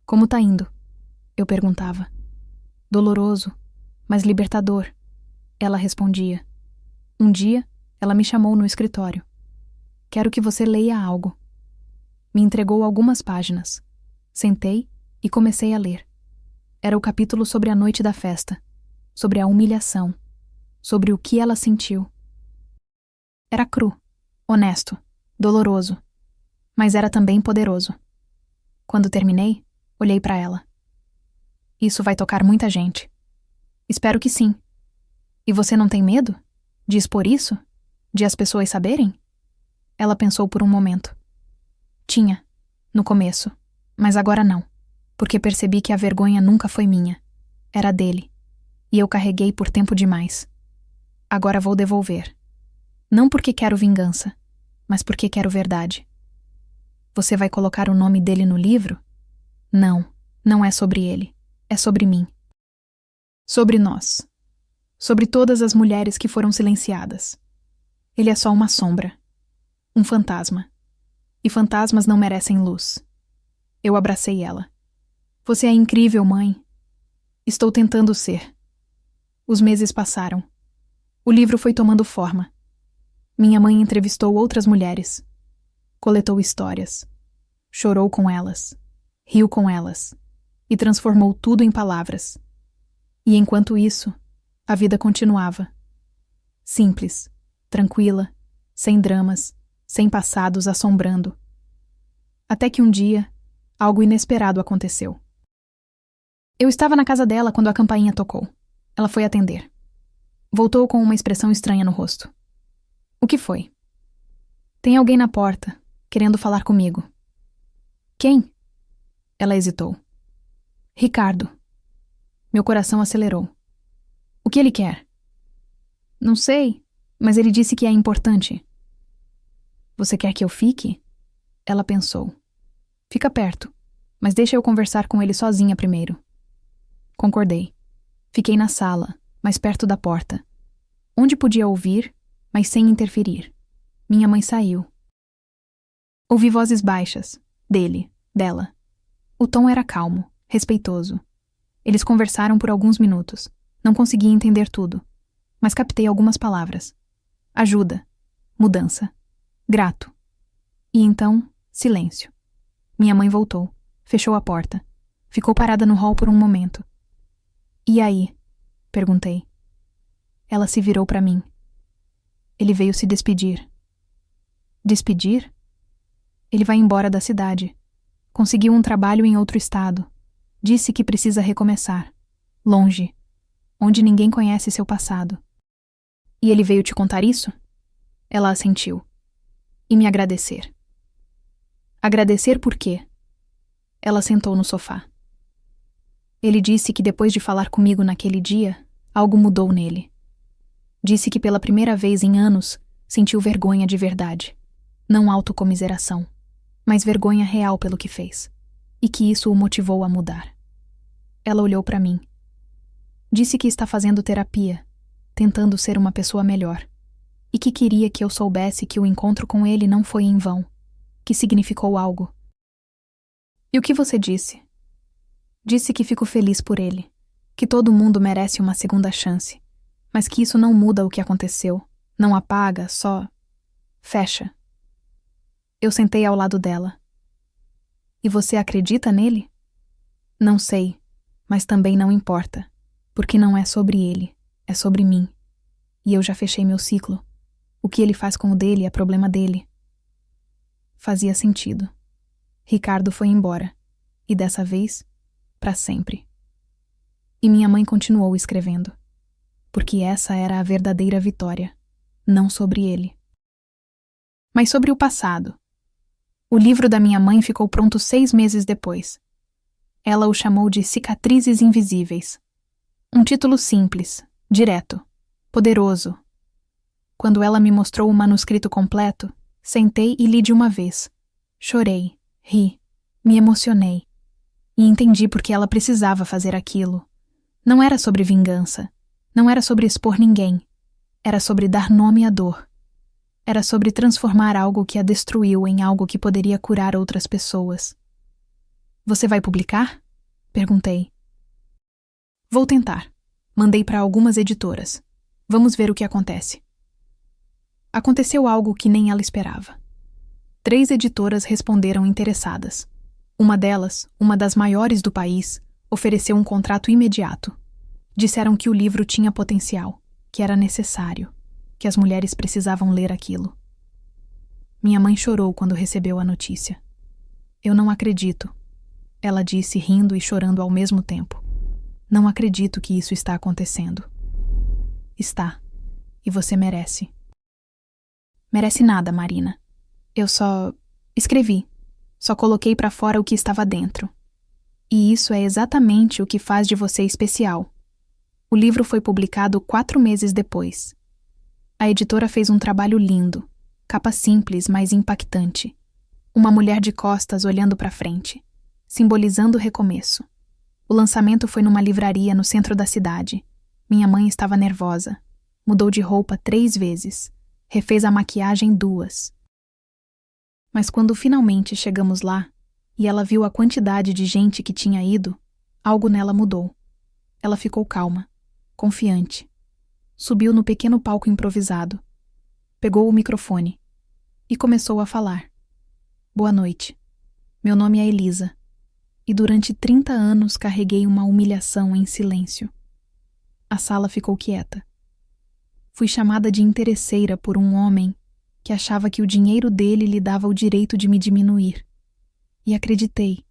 Como tá indo? Eu perguntava. Doloroso, mas libertador. Ela respondia. Um dia, ela me chamou no escritório. Quero que você leia algo. Me entregou algumas páginas. Sentei e comecei a ler. Era o capítulo sobre a noite da festa, sobre a humilhação, sobre o que ela sentiu. Era cru, honesto, doloroso, mas era também poderoso. Quando terminei, olhei para ela. Isso vai tocar muita gente. Espero que sim. E você não tem medo? De expor isso? De as pessoas saberem? Ela pensou por um momento. Tinha, no começo, mas agora não, porque percebi que a vergonha nunca foi minha. Era dele. E eu carreguei por tempo demais. Agora vou devolver. Não porque quero vingança, mas porque quero verdade. Você vai colocar o nome dele no livro? Não, não é sobre ele. É sobre mim. Sobre nós. Sobre todas as mulheres que foram silenciadas. Ele é só uma sombra. Um fantasma. E fantasmas não merecem luz. Eu abracei ela. Você é incrível, mãe. Estou tentando ser. Os meses passaram. O livro foi tomando forma. Minha mãe entrevistou outras mulheres. Coletou histórias. Chorou com elas. Riu com elas. E transformou tudo em palavras. E enquanto isso, a vida continuava. Simples, tranquila, sem dramas, sem passados assombrando. Até que um dia, Algo inesperado aconteceu. Eu estava na casa dela quando a campainha tocou. Ela foi atender. Voltou com uma expressão estranha no rosto. O que foi? Tem alguém na porta, querendo falar comigo. Quem? Ela hesitou. Ricardo. Meu coração acelerou. O que ele quer? Não sei, mas ele disse que é importante. Você quer que eu fique? Ela pensou. Fica perto, mas deixa eu conversar com ele sozinha primeiro. Concordei. Fiquei na sala, mais perto da porta, onde podia ouvir, mas sem interferir. Minha mãe saiu. Ouvi vozes baixas, dele, dela. O tom era calmo, respeitoso. Eles conversaram por alguns minutos. Não consegui entender tudo, mas captei algumas palavras. Ajuda, mudança, grato. E então, silêncio. Minha mãe voltou, fechou a porta. Ficou parada no hall por um momento. E aí? Perguntei. Ela se virou para mim. Ele veio se despedir. Despedir? Ele vai embora da cidade. Conseguiu um trabalho em outro estado. Disse que precisa recomeçar. Longe. Onde ninguém conhece seu passado. E ele veio te contar isso? Ela assentiu. E me agradecer. Agradecer por quê? Ela sentou no sofá. Ele disse que depois de falar comigo naquele dia, algo mudou nele. Disse que pela primeira vez em anos sentiu vergonha de verdade. Não autocomiseração, mas vergonha real pelo que fez. E que isso o motivou a mudar. Ela olhou para mim. Disse que está fazendo terapia, tentando ser uma pessoa melhor. E que queria que eu soubesse que o encontro com ele não foi em vão, que significou algo. E o que você disse? Disse que fico feliz por ele, que todo mundo merece uma segunda chance, mas que isso não muda o que aconteceu, não apaga, só fecha. Eu sentei ao lado dela. E você acredita nele? Não sei, mas também não importa, porque não é sobre ele, é sobre mim. E eu já fechei meu ciclo. O que ele faz com o dele é problema dele. Fazia sentido. Ricardo foi embora, e dessa vez, para sempre. E minha mãe continuou escrevendo, porque essa era a verdadeira vitória, não sobre ele. Mas sobre o passado. O livro da minha mãe ficou pronto 6 meses depois. Ela o chamou de Cicatrizes Invisíveis. Um título simples, direto, poderoso. Quando ela me mostrou o manuscrito completo, sentei e li de uma vez. Chorei, ri, me emocionei. E entendi por que ela precisava fazer aquilo. Não era sobre vingança. Não era sobre expor ninguém. Era sobre dar nome à dor. Era sobre transformar algo que a destruiu em algo que poderia curar outras pessoas. Você vai publicar? Perguntei. Vou tentar. Mandei para algumas editoras. Vamos ver o que acontece. Aconteceu algo que nem ela esperava. 3 editoras responderam interessadas. Uma delas, uma das maiores do país, ofereceu um contrato imediato. Disseram que o livro tinha potencial, que era necessário, que as mulheres precisavam ler aquilo. Minha mãe chorou quando recebeu a notícia. Eu não acredito, ela disse rindo e chorando ao mesmo tempo. Não acredito que isso está acontecendo. Está. E você merece. Merece nada, Marina. Eu só escrevi. Só coloquei para fora o que estava dentro. E isso é exatamente o que faz de você especial. O livro foi publicado 4 meses depois. A editora fez um trabalho lindo, capa simples, mas impactante. Uma mulher de costas olhando para frente, simbolizando o recomeço. O lançamento foi numa livraria no centro da cidade. Minha mãe estava nervosa. Mudou de roupa 3 vezes. Refez a maquiagem 2. Mas quando finalmente chegamos lá, e ela viu a quantidade de gente que tinha ido, algo nela mudou. Ela ficou calma, confiante. Subiu no pequeno palco improvisado. Pegou o microfone e começou a falar. Boa noite. Meu nome é Elisa. E durante 30 anos carreguei uma humilhação em silêncio. A sala ficou quieta. Fui chamada de interesseira por um homem que achava que o dinheiro dele lhe dava o direito de me diminuir. E acreditei,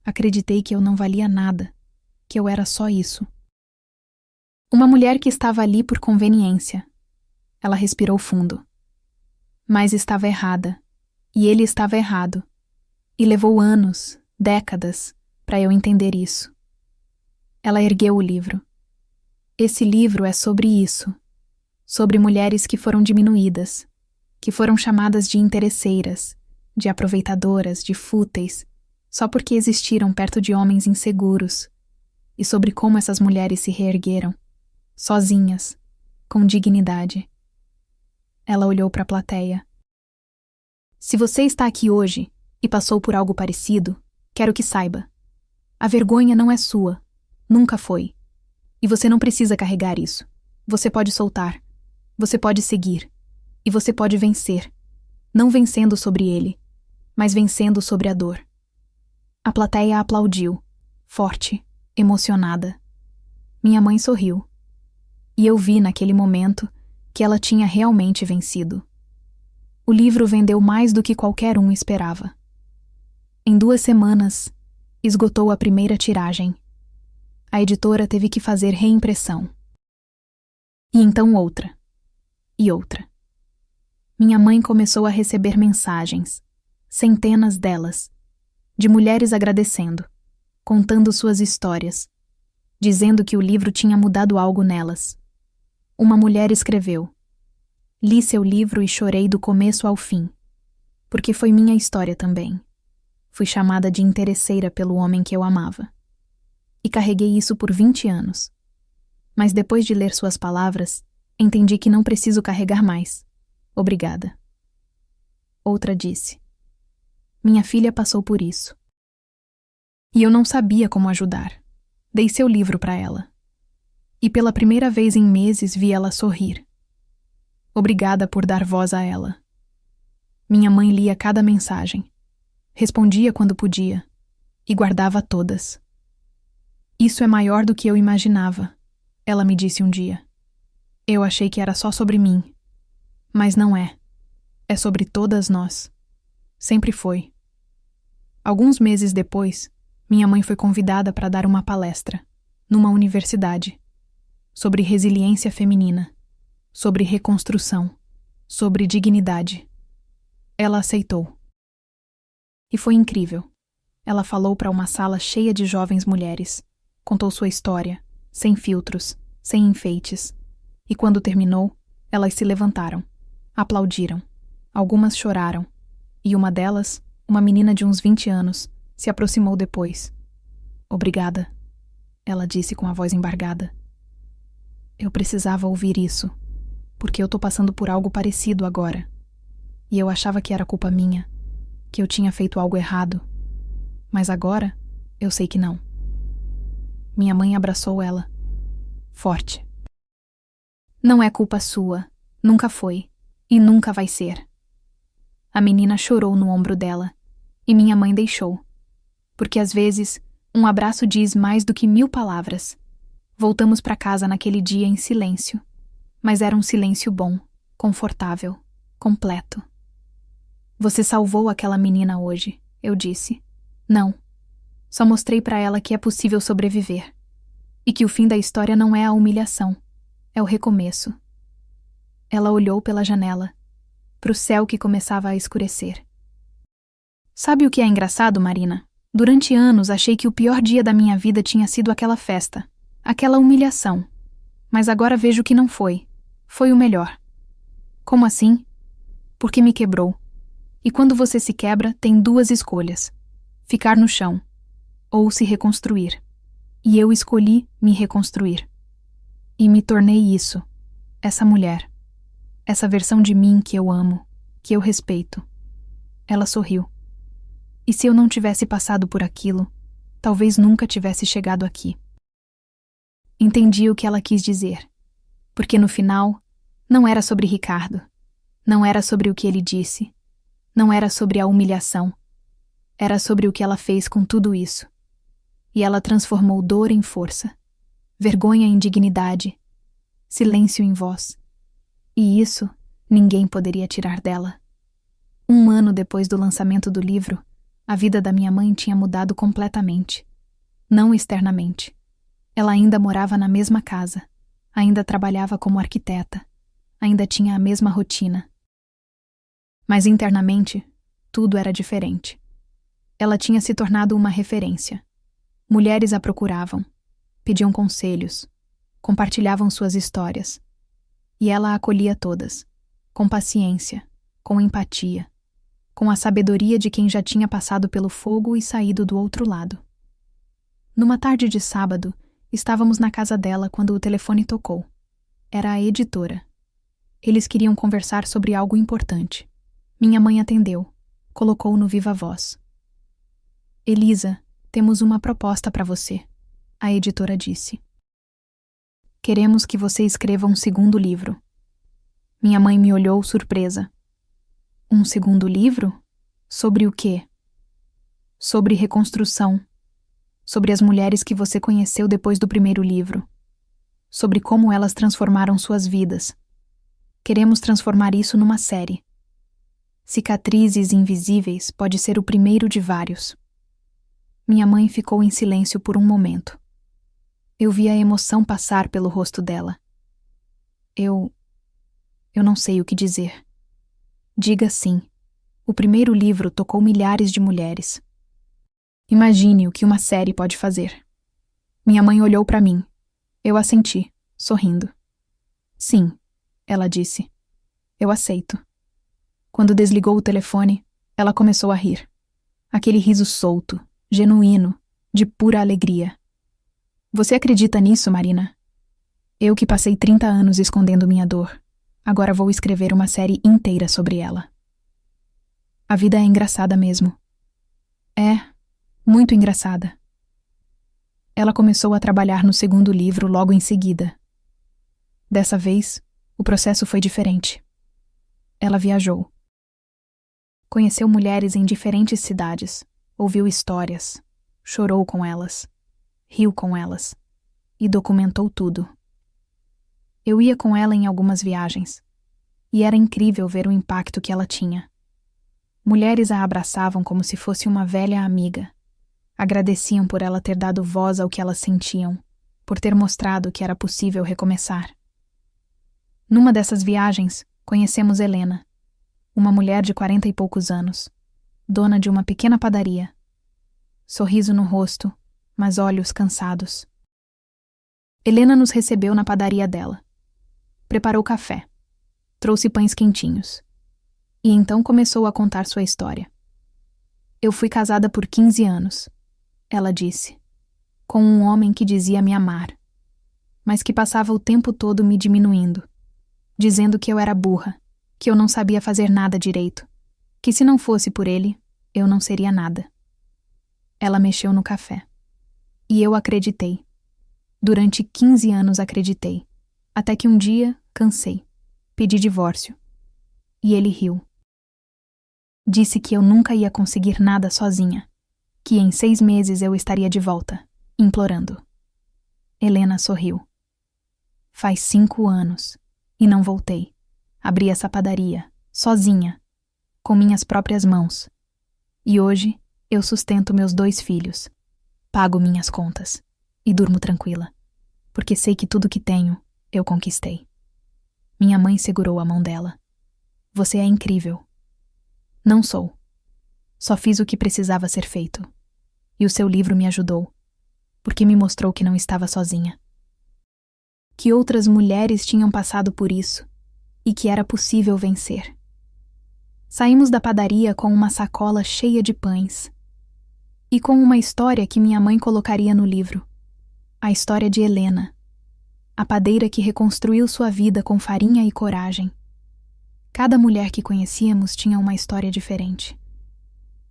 Acreditei que eu não valia nada, que eu era só isso. Uma mulher que estava ali por conveniência. Ela respirou fundo. Mas estava errada. E ele estava errado. E levou anos, décadas, para eu entender isso. Ela ergueu o livro. Esse livro é sobre isso. Sobre mulheres que foram diminuídas, que foram chamadas de interesseiras, de aproveitadoras, de fúteis, só porque existiram perto de homens inseguros, e sobre como essas mulheres se reergueram, sozinhas, com dignidade. Ela olhou para a plateia. Se você está aqui hoje e passou por algo parecido, quero que saiba. A vergonha não é sua, nunca foi. E você não precisa carregar isso. Você pode soltar, você pode seguir, e você pode vencer, não vencendo sobre ele, mas vencendo sobre a dor. A plateia aplaudiu, forte, emocionada. Minha mãe sorriu. E eu vi naquele momento que ela tinha realmente vencido. O livro vendeu mais do que qualquer um esperava. Em 2 semanas, esgotou a primeira tiragem. A editora teve que fazer reimpressão. E então outra. E outra. Minha mãe começou a receber mensagens, centenas delas, de mulheres agradecendo, contando suas histórias, dizendo que o livro tinha mudado algo nelas. Uma mulher escreveu: li seu livro e chorei do começo ao fim, porque foi minha história também. Fui chamada de interesseira pelo homem que eu amava. E carreguei isso por 20 anos. Mas depois de ler suas palavras, entendi que não preciso carregar mais. Obrigada. Outra disse: minha filha passou por isso. E eu não sabia como ajudar. Dei seu livro para ela. E pela primeira vez em meses vi ela sorrir. Obrigada por dar voz a ela. Minha mãe lia cada mensagem. Respondia quando podia. E guardava todas. Isso é maior do que eu imaginava, ela me disse um dia. Eu achei que era só sobre mim. Mas não é. É sobre todas nós. Sempre foi. Alguns meses depois, minha mãe foi convidada para dar uma palestra, numa universidade, sobre resiliência feminina, sobre reconstrução, sobre dignidade. Ela aceitou. E foi incrível. Ela falou para uma sala cheia de jovens mulheres, contou sua história, sem filtros, sem enfeites. E quando terminou, elas se levantaram, aplaudiram. Algumas choraram, e uma delas, uma menina de uns 20 anos, se aproximou depois. Obrigada, ela disse com a voz embargada. Eu precisava ouvir isso, porque eu tô passando por algo parecido agora. E eu achava que era culpa minha, que eu tinha feito algo errado. Mas agora, eu sei que não. Minha mãe abraçou ela, forte. Não é culpa sua, nunca foi, e nunca vai ser. A menina chorou no ombro dela, e minha mãe deixou. Porque às vezes, um abraço diz mais do que 1000 palavras. Voltamos para casa naquele dia em silêncio. Mas era um silêncio bom, confortável, completo. Você salvou aquela menina hoje, eu disse. Não. Só mostrei para ela que é possível sobreviver. E que o fim da história não é a humilhação, é o recomeço. Ela olhou pela janela, pro céu que começava a escurecer. Sabe o que é engraçado, Marina? Durante anos achei que o pior dia da minha vida tinha sido aquela festa, aquela humilhação. Mas agora vejo que não foi. Foi o melhor. Como assim? Porque me quebrou. E quando você se quebra, tem 2 escolhas: ficar no chão ou se reconstruir. E eu escolhi me reconstruir. E me tornei isso, essa mulher. Essa versão de mim que eu amo, que eu respeito. Ela sorriu. E se eu não tivesse passado por aquilo, talvez nunca tivesse chegado aqui. Entendi o que ela quis dizer. Porque no final, não era sobre Ricardo. Não era sobre o que ele disse. Não era sobre a humilhação. Era sobre o que ela fez com tudo isso. E ela transformou dor em força, vergonha em dignidade, silêncio em voz. E isso ninguém poderia tirar dela. 1 ano depois do lançamento do livro, A vida da minha mãe tinha mudado completamente. Não externamente. Ela ainda morava na mesma casa, ainda trabalhava como arquiteta, ainda tinha a mesma rotina. Mas internamente, tudo era diferente. Ela tinha se tornado uma referência. Mulheres a procuravam, pediam conselhos, compartilhavam suas histórias. E ela a acolhia todas, com paciência, com empatia, com a sabedoria de quem já tinha passado pelo fogo e saído do outro lado. Numa tarde de sábado, estávamos na casa dela quando o telefone tocou. Era a editora. Eles queriam conversar sobre algo importante. Minha mãe atendeu, colocou no viva voz. Elisa, temos uma proposta para você, a editora disse. Queremos que você escreva um segundo livro. Minha mãe me olhou surpresa. Um segundo livro? Sobre o quê? Sobre reconstrução. Sobre as mulheres que você conheceu depois do primeiro livro. Sobre como elas transformaram suas vidas. Queremos transformar isso numa série. Cicatrizes Invisíveis pode ser o primeiro de vários. Minha mãe ficou em silêncio por um momento. Eu vi a emoção passar pelo rosto dela. Eu não sei o que dizer. Diga sim. O primeiro livro tocou milhares de mulheres. Imagine o que uma série pode fazer. Minha mãe olhou para mim. Eu assenti, sorrindo. Sim, ela disse. Eu aceito. Quando desligou o telefone, ela começou a rir. Aquele riso solto, genuíno, de pura alegria. Você acredita nisso, Marina? Eu que passei 30 anos escondendo minha dor, agora vou escrever uma série inteira sobre ela. A vida é engraçada mesmo. É, muito engraçada. Ela começou a trabalhar no segundo livro logo em seguida. Dessa vez, o processo foi diferente. Ela viajou. Conheceu mulheres em diferentes cidades, ouviu histórias, chorou com elas, riu com elas e documentou tudo. Eu ia com ela em algumas viagens, e era incrível ver o impacto que ela tinha. Mulheres a abraçavam como se fosse uma velha amiga. Agradeciam por ela ter dado voz ao que elas sentiam, por ter mostrado que era possível recomeçar. Numa dessas viagens, conhecemos Helena, uma mulher de 40 e poucos anos, dona de uma pequena padaria. Sorriso no rosto, mas olhos cansados. Helena nos recebeu na padaria dela. Preparou café. Trouxe pães quentinhos. E então começou a contar sua história. Eu fui casada por 15 anos, ela disse, com um homem que dizia me amar, mas que passava o tempo todo me diminuindo, dizendo que eu era burra, que eu não sabia fazer nada direito, que se não fosse por ele, eu não seria nada. Ela mexeu no café. E eu acreditei. Durante 15 anos acreditei, até que um dia cansei, pedi divórcio. E ele riu. Disse que eu nunca ia conseguir nada sozinha, que em 6 meses eu estaria de volta, implorando. Helena sorriu. Faz 5 anos, e não voltei. Abri essa padaria, sozinha, com minhas próprias mãos. E hoje eu sustento meus 2 filhos, pago minhas contas e durmo tranquila, porque sei que tudo que tenho eu conquistei. Minha mãe segurou a mão dela. Você é incrível. Não sou. Só fiz o que precisava ser feito. E o seu livro me ajudou, porque me mostrou que não estava sozinha. Que outras mulheres tinham passado por isso e que era possível vencer. Saímos da padaria com uma sacola cheia de pães e com uma história que minha mãe colocaria no livro. A história de Helena, a padeira que reconstruiu sua vida com farinha e coragem. Cada mulher que conhecíamos tinha uma história diferente.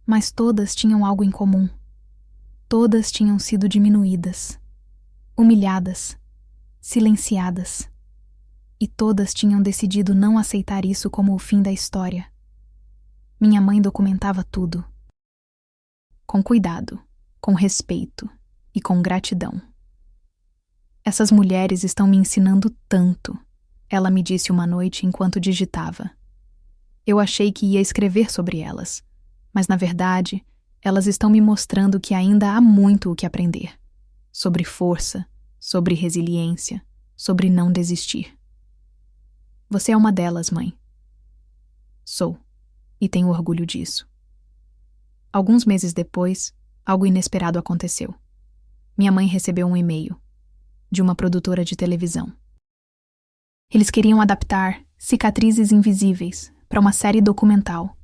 Mas todas tinham algo em comum. Todas tinham sido diminuídas, humilhadas, silenciadas. E todas tinham decidido não aceitar isso como o fim da história. Minha mãe documentava tudo. Com cuidado, com respeito e com gratidão. Essas mulheres estão me ensinando tanto, ela me disse uma noite enquanto digitava. Eu achei que ia escrever sobre elas, mas na verdade, Elas estão me mostrando que ainda há muito o que aprender. Sobre força, sobre resiliência, sobre não desistir. Você é uma delas, mãe. Sou, e tenho orgulho disso. Alguns meses depois, algo inesperado aconteceu. Minha mãe recebeu um e-mail de uma produtora de televisão. Eles queriam adaptar Cicatrizes Invisíveis para uma série documental.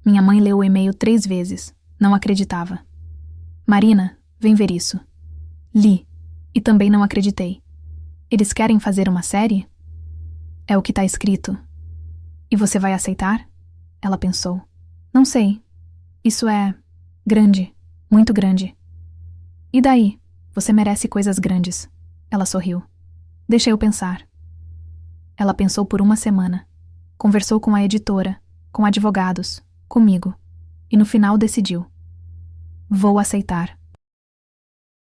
Minha mãe leu o e-mail 3 vezes. Não acreditava. Marina, vem ver isso. Li, e também não acreditei. Eles querem fazer uma série? É o que está escrito. E você vai aceitar? Ela pensou. Não sei. Isso é grande, muito grande. E daí? Você merece coisas grandes. Ela sorriu. Deixa eu pensar. Ela pensou por uma semana. Conversou com a editora, com advogados, comigo. E no final decidiu. Vou aceitar.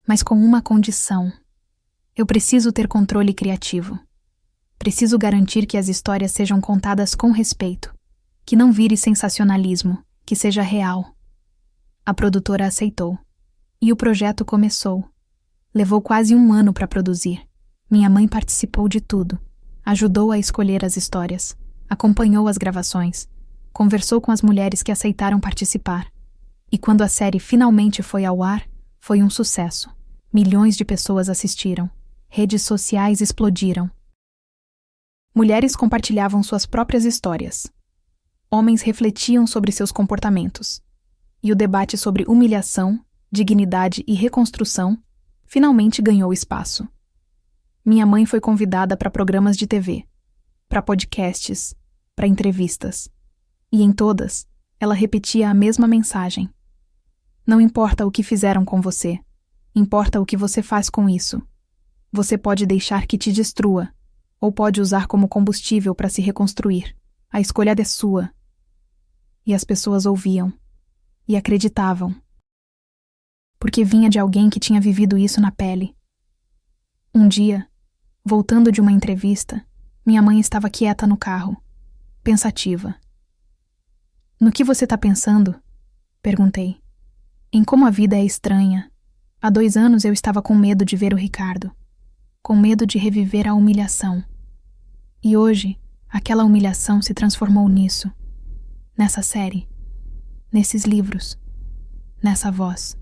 Mas com uma condição. Eu preciso ter controle criativo. Preciso garantir que as histórias sejam contadas com respeito, que não vire sensacionalismo, que seja real. A produtora aceitou. E o projeto começou. Levou quase 1 ano para produzir. Minha mãe participou de tudo. Ajudou a escolher as histórias. Acompanhou as gravações. Conversou com as mulheres que aceitaram participar. E quando a série finalmente foi ao ar, foi um sucesso. Milhões de pessoas assistiram. Redes sociais explodiram. Mulheres compartilhavam suas próprias histórias. Homens refletiam sobre seus comportamentos. E o debate sobre humilhação, dignidade e reconstrução finalmente ganhou espaço. Minha mãe foi convidada para programas de TV, para podcasts, para entrevistas. E em todas, ela repetia a mesma mensagem. Não importa o que fizeram com você, importa o que você faz com isso. Você pode deixar que te destrua, ou pode usar como combustível para se reconstruir. A escolha é sua. E as pessoas ouviam, e acreditavam. Porque vinha de alguém que tinha vivido isso na pele. Um dia, voltando de uma entrevista, minha mãe estava quieta no carro, pensativa. No que você está pensando? Perguntei. Em como a vida é estranha. Há 2 anos eu estava com medo de ver o Ricardo, com medo de reviver a humilhação. E hoje, aquela humilhação se transformou nisso, nessa série, nesses livros, nessa voz.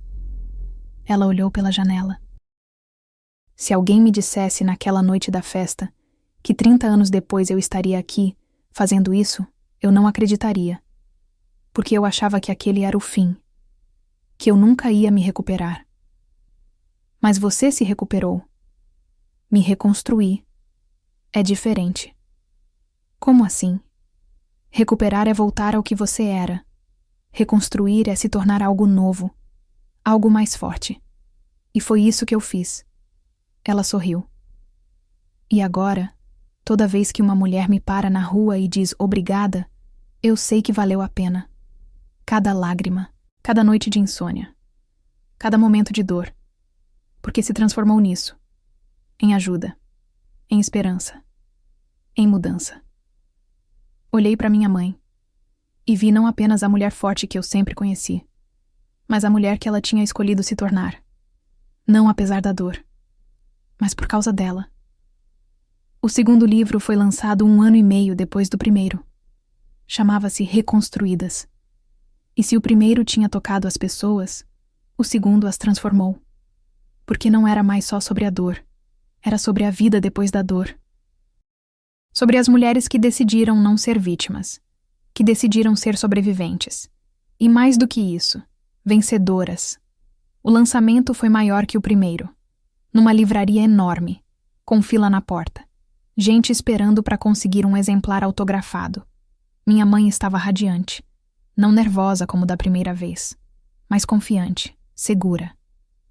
Ela olhou pela janela. Se alguém me dissesse naquela noite da festa que 30 anos depois eu estaria aqui, fazendo isso, eu não acreditaria. Porque eu achava que aquele era o fim. Que eu nunca ia me recuperar. Mas você se recuperou. Me reconstruí. É diferente. Como assim? Recuperar é voltar ao que você era. Reconstruir é se tornar algo novo. Algo mais forte. E foi isso que eu fiz. Ela sorriu. E agora, toda vez que uma mulher me para na rua e diz obrigada, eu sei que valeu a pena. Cada lágrima, cada noite de insônia, cada momento de dor. Porque se transformou nisso. Em ajuda. Em esperança. Em mudança. Olhei para minha mãe e vi não apenas a mulher forte que eu sempre conheci, mas a mulher que ela tinha escolhido se tornar. Não apesar da dor, mas por causa dela. O segundo livro foi lançado 1 ano e meio depois do primeiro. Chamava-se Reconstruídas. E se o primeiro tinha tocado as pessoas, o segundo as transformou. Porque não era mais só sobre a dor, era sobre a vida depois da dor. Sobre as mulheres que decidiram não ser vítimas, que decidiram ser sobreviventes. E mais do que isso, vencedoras. O lançamento foi maior que o primeiro. Numa livraria enorme, com fila na porta. Gente esperando para conseguir um exemplar autografado. Minha mãe estava radiante. Não nervosa como da primeira vez, mas confiante, segura.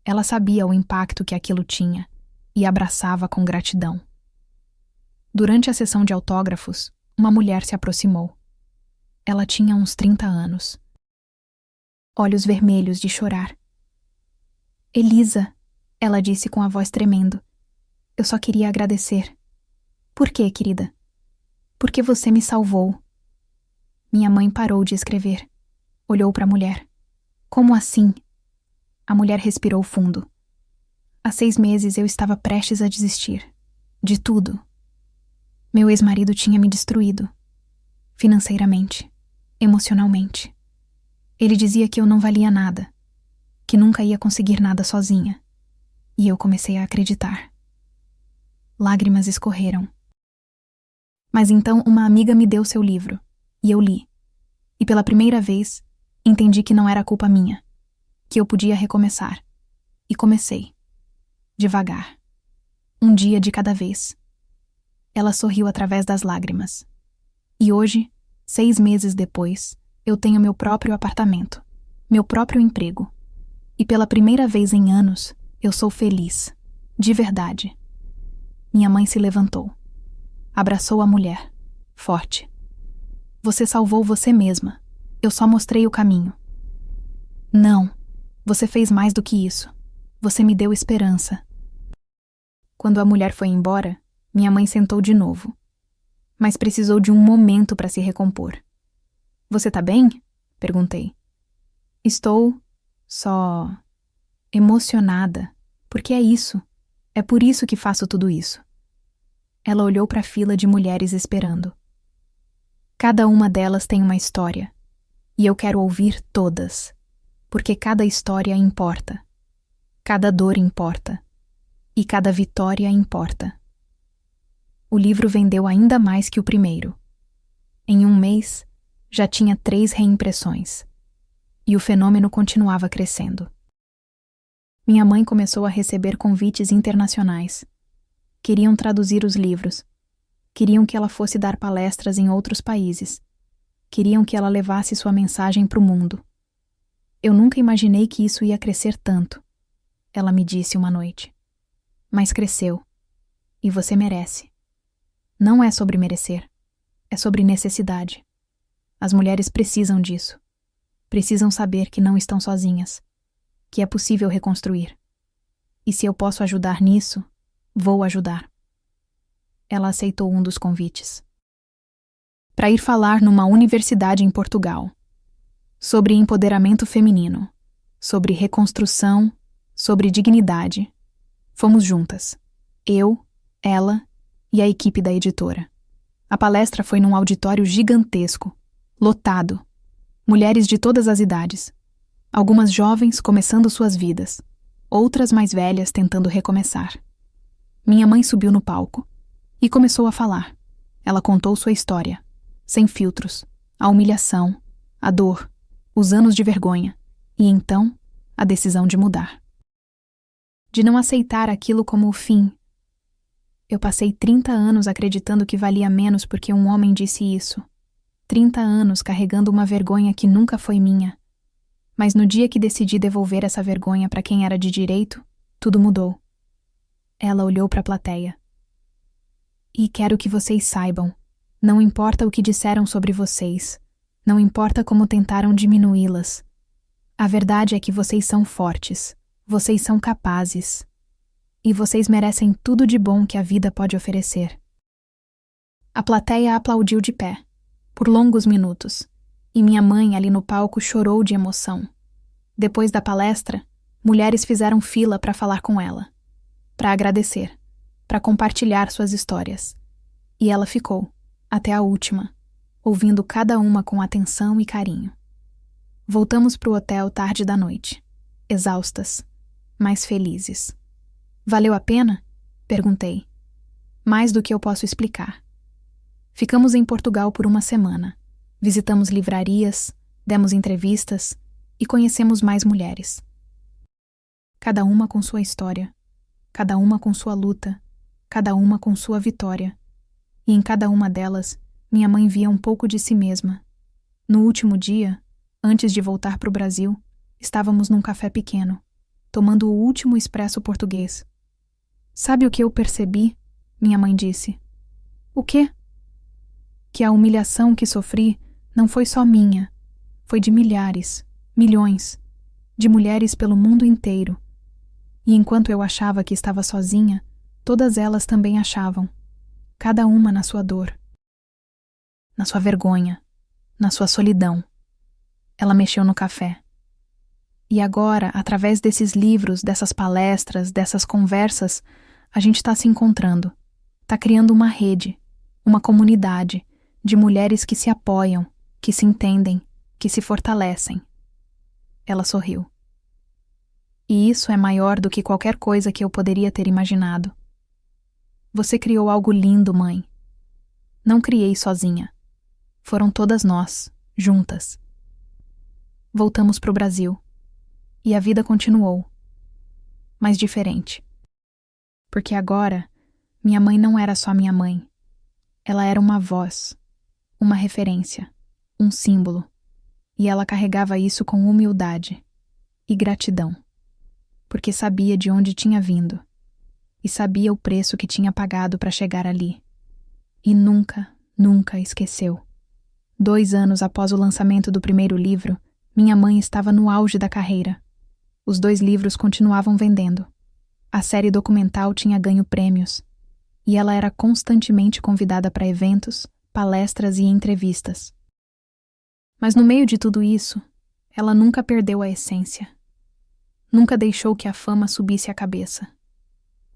Ela sabia o impacto que aquilo tinha e abraçava com gratidão. Durante a sessão de autógrafos, uma mulher se aproximou. Ela tinha uns 30 anos. Olhos vermelhos de chorar. Elisa, ela disse com a voz tremendo. Eu só queria agradecer. Por quê, querida? Porque você me salvou. Minha mãe parou de escrever. Olhou para a mulher. Como assim? A mulher respirou fundo. Há 6 meses eu estava prestes a desistir. De tudo. Meu ex-marido tinha me destruído. Financeiramente. Emocionalmente. Ele dizia que eu não valia nada. Que nunca ia conseguir nada sozinha. E eu comecei a acreditar. Lágrimas escorreram. Mas então uma amiga me deu seu livro. E eu li. E pela primeira vez, entendi que não era culpa minha. Que eu podia recomeçar. E comecei. Devagar. Um dia de cada vez. Ela sorriu através das lágrimas. E hoje, 6 meses depois, eu tenho meu próprio apartamento. Meu próprio emprego. E pela primeira vez em anos, eu sou feliz. De verdade. Minha mãe se levantou. Abraçou a mulher. Forte. Você salvou você mesma. Eu só mostrei o caminho. Não. Você fez mais do que isso. Você me deu esperança. Quando a mulher foi embora, minha mãe sentou de novo. Mas precisou de um momento para se recompor. Você tá bem? Perguntei. Estou só emocionada, porque é isso. É por isso que faço tudo isso. Ela olhou para a fila de mulheres esperando. Cada uma delas tem uma história, e eu quero ouvir todas, porque cada história importa. Cada dor importa, e cada vitória importa. O livro vendeu ainda mais que o primeiro. Em um mês, já tinha 3 reimpressões, e o fenômeno continuava crescendo. Minha mãe começou a receber convites internacionais. Queriam traduzir os livros. Queriam que ela fosse dar palestras em outros países. Queriam que ela levasse sua mensagem para o mundo. Eu nunca imaginei que isso ia crescer tanto, ela me disse uma noite. Mas cresceu. E você merece. Não é sobre merecer. É sobre necessidade. As mulheres precisam disso. Precisam saber que não estão sozinhas. Que é possível reconstruir. E se eu posso ajudar nisso, vou ajudar. Ela aceitou um dos convites. Para ir falar numa universidade em Portugal. Sobre empoderamento feminino. Sobre reconstrução. Sobre dignidade. Fomos juntas. Eu, ela e a equipe da editora. A palestra foi num auditório gigantesco. Lotado. Mulheres de todas as idades. Algumas jovens começando suas vidas. Outras mais velhas tentando recomeçar. Minha mãe subiu no palco e começou a falar. Ela contou sua história, sem filtros, a humilhação, a dor, os anos de vergonha e então a decisão de mudar. De não aceitar aquilo como o fim. Eu passei 30 anos acreditando que valia menos porque um homem disse isso. 30 anos carregando uma vergonha que nunca foi minha. Mas no dia que decidi devolver essa vergonha para quem era de direito, tudo mudou. Ela olhou para a plateia. E quero que vocês saibam, não importa o que disseram sobre vocês, não importa como tentaram diminuí-las. A verdade é que vocês são fortes, vocês são capazes. E vocês merecem tudo de bom que a vida pode oferecer. A plateia aplaudiu de pé, por longos minutos, e minha mãe ali no palco chorou de emoção. Depois da palestra, mulheres fizeram fila para falar com ela, para agradecer, para compartilhar suas histórias. E ela ficou, até a última, ouvindo cada uma com atenção e carinho. Voltamos para o hotel tarde da noite, exaustas, mas felizes. Valeu a pena? Perguntei. Mais do que eu posso explicar. Ficamos em Portugal por uma semana. Visitamos livrarias, demos entrevistas e conhecemos mais mulheres. Cada uma com sua história, cada uma com sua luta, cada uma com sua vitória. E em cada uma delas, minha mãe via um pouco de si mesma. No último dia, antes de voltar para o Brasil, estávamos num café pequeno, tomando o último expresso português. Sabe o que eu percebi? Minha mãe disse. O quê? Que a humilhação que sofri não foi só minha, foi de milhares, milhões, de mulheres pelo mundo inteiro. E enquanto eu achava que estava sozinha, todas elas também achavam, cada uma na sua dor, na sua vergonha, na sua solidão. Ela mexeu no café. E agora, através desses livros, dessas palestras, dessas conversas, a gente está se encontrando. Está criando uma rede, uma comunidade de mulheres que se apoiam, que se entendem, que se fortalecem. Ela sorriu. E isso é maior do que qualquer coisa que eu poderia ter imaginado. Você criou algo lindo, mãe. Não criei sozinha. Foram todas nós, juntas. Voltamos para o Brasil. E a vida continuou. Mas diferente. Porque agora, minha mãe não era só minha mãe. Ela era uma voz, uma referência, um símbolo. E ela carregava isso com humildade e gratidão. Porque sabia de onde tinha vindo. E sabia o preço que tinha pagado para chegar ali. E nunca, nunca esqueceu. 2 anos após o lançamento do primeiro livro, minha mãe estava no auge da carreira. Os 2 livros continuavam vendendo. A série documental tinha ganho prêmios. E ela era constantemente convidada para eventos, palestras e entrevistas. Mas no meio de tudo isso, ela nunca perdeu a essência. Nunca deixou que a fama subisse a cabeça.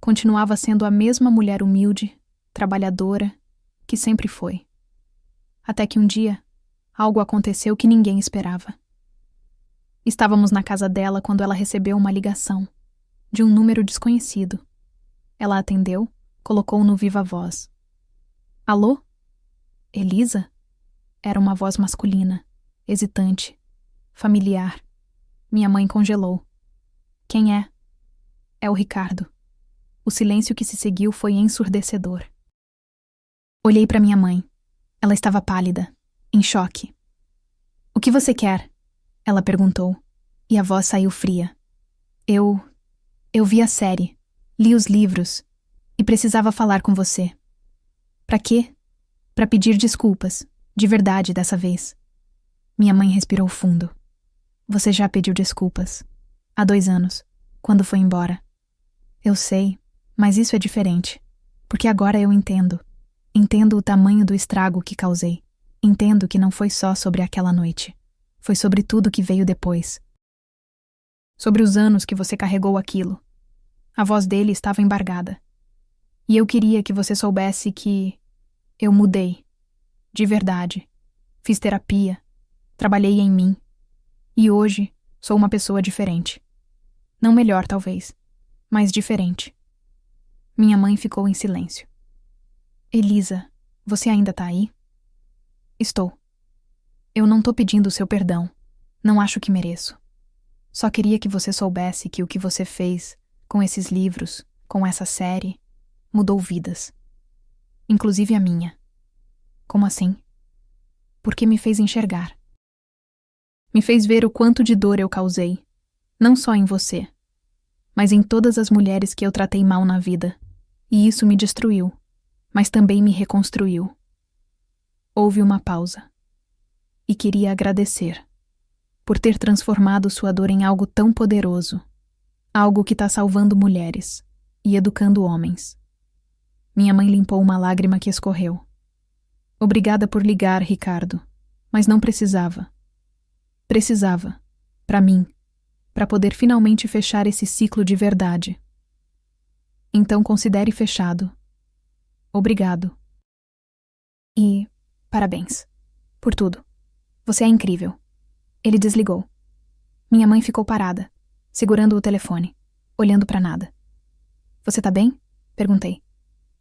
Continuava sendo a mesma mulher humilde, trabalhadora, que sempre foi. Até que um dia, algo aconteceu que ninguém esperava. Estávamos na casa dela quando ela recebeu uma ligação, de um número desconhecido. Ela atendeu, colocou no viva voz. Alô? Elisa? Era uma voz masculina, hesitante, familiar. Minha mãe congelou. Quem é? É o Ricardo. O silêncio que se seguiu foi ensurdecedor. Olhei para minha mãe. Ela estava pálida, em choque. O que você quer? Ela perguntou, e a voz saiu fria. Eu vi a série, li os livros, e precisava falar com você. Pra quê? Pra pedir desculpas, de verdade dessa vez. Minha mãe respirou fundo. Você já pediu desculpas. Há 2 anos, quando foi embora. Eu sei, mas isso é diferente, porque agora eu entendo. Entendo o tamanho do estrago que causei. Entendo que não foi só sobre aquela noite. Foi sobre tudo que veio depois. Sobre os anos que você carregou aquilo. A voz dele estava embargada. E eu queria que você soubesse que eu mudei. De verdade. Fiz terapia. Trabalhei em mim. E hoje sou uma pessoa diferente. Não melhor, talvez, mas diferente. Minha mãe ficou em silêncio. Elisa, você ainda tá aí? Estou. Eu não tô pedindo o seu perdão. Não acho que mereço. Só queria que você soubesse que o que você fez com esses livros, com essa série, mudou vidas. Inclusive a minha. Como assim? Porque me fez enxergar. Me fez ver o quanto de dor eu causei. Não só em você, mas em todas as mulheres que eu tratei mal na vida. E isso me destruiu, mas também me reconstruiu. Houve uma pausa. E queria agradecer por ter transformado sua dor em algo tão poderoso, algo que está salvando mulheres e educando homens. Minha mãe limpou uma lágrima que escorreu. Obrigada por ligar, Ricardo, mas não precisava. Precisava, para mim, para poder finalmente fechar esse ciclo de verdade. Então considere fechado. Obrigado. E parabéns. Por tudo. Você é incrível. Ele desligou. Minha mãe ficou parada, segurando o telefone, olhando para nada. Você tá bem? Perguntei.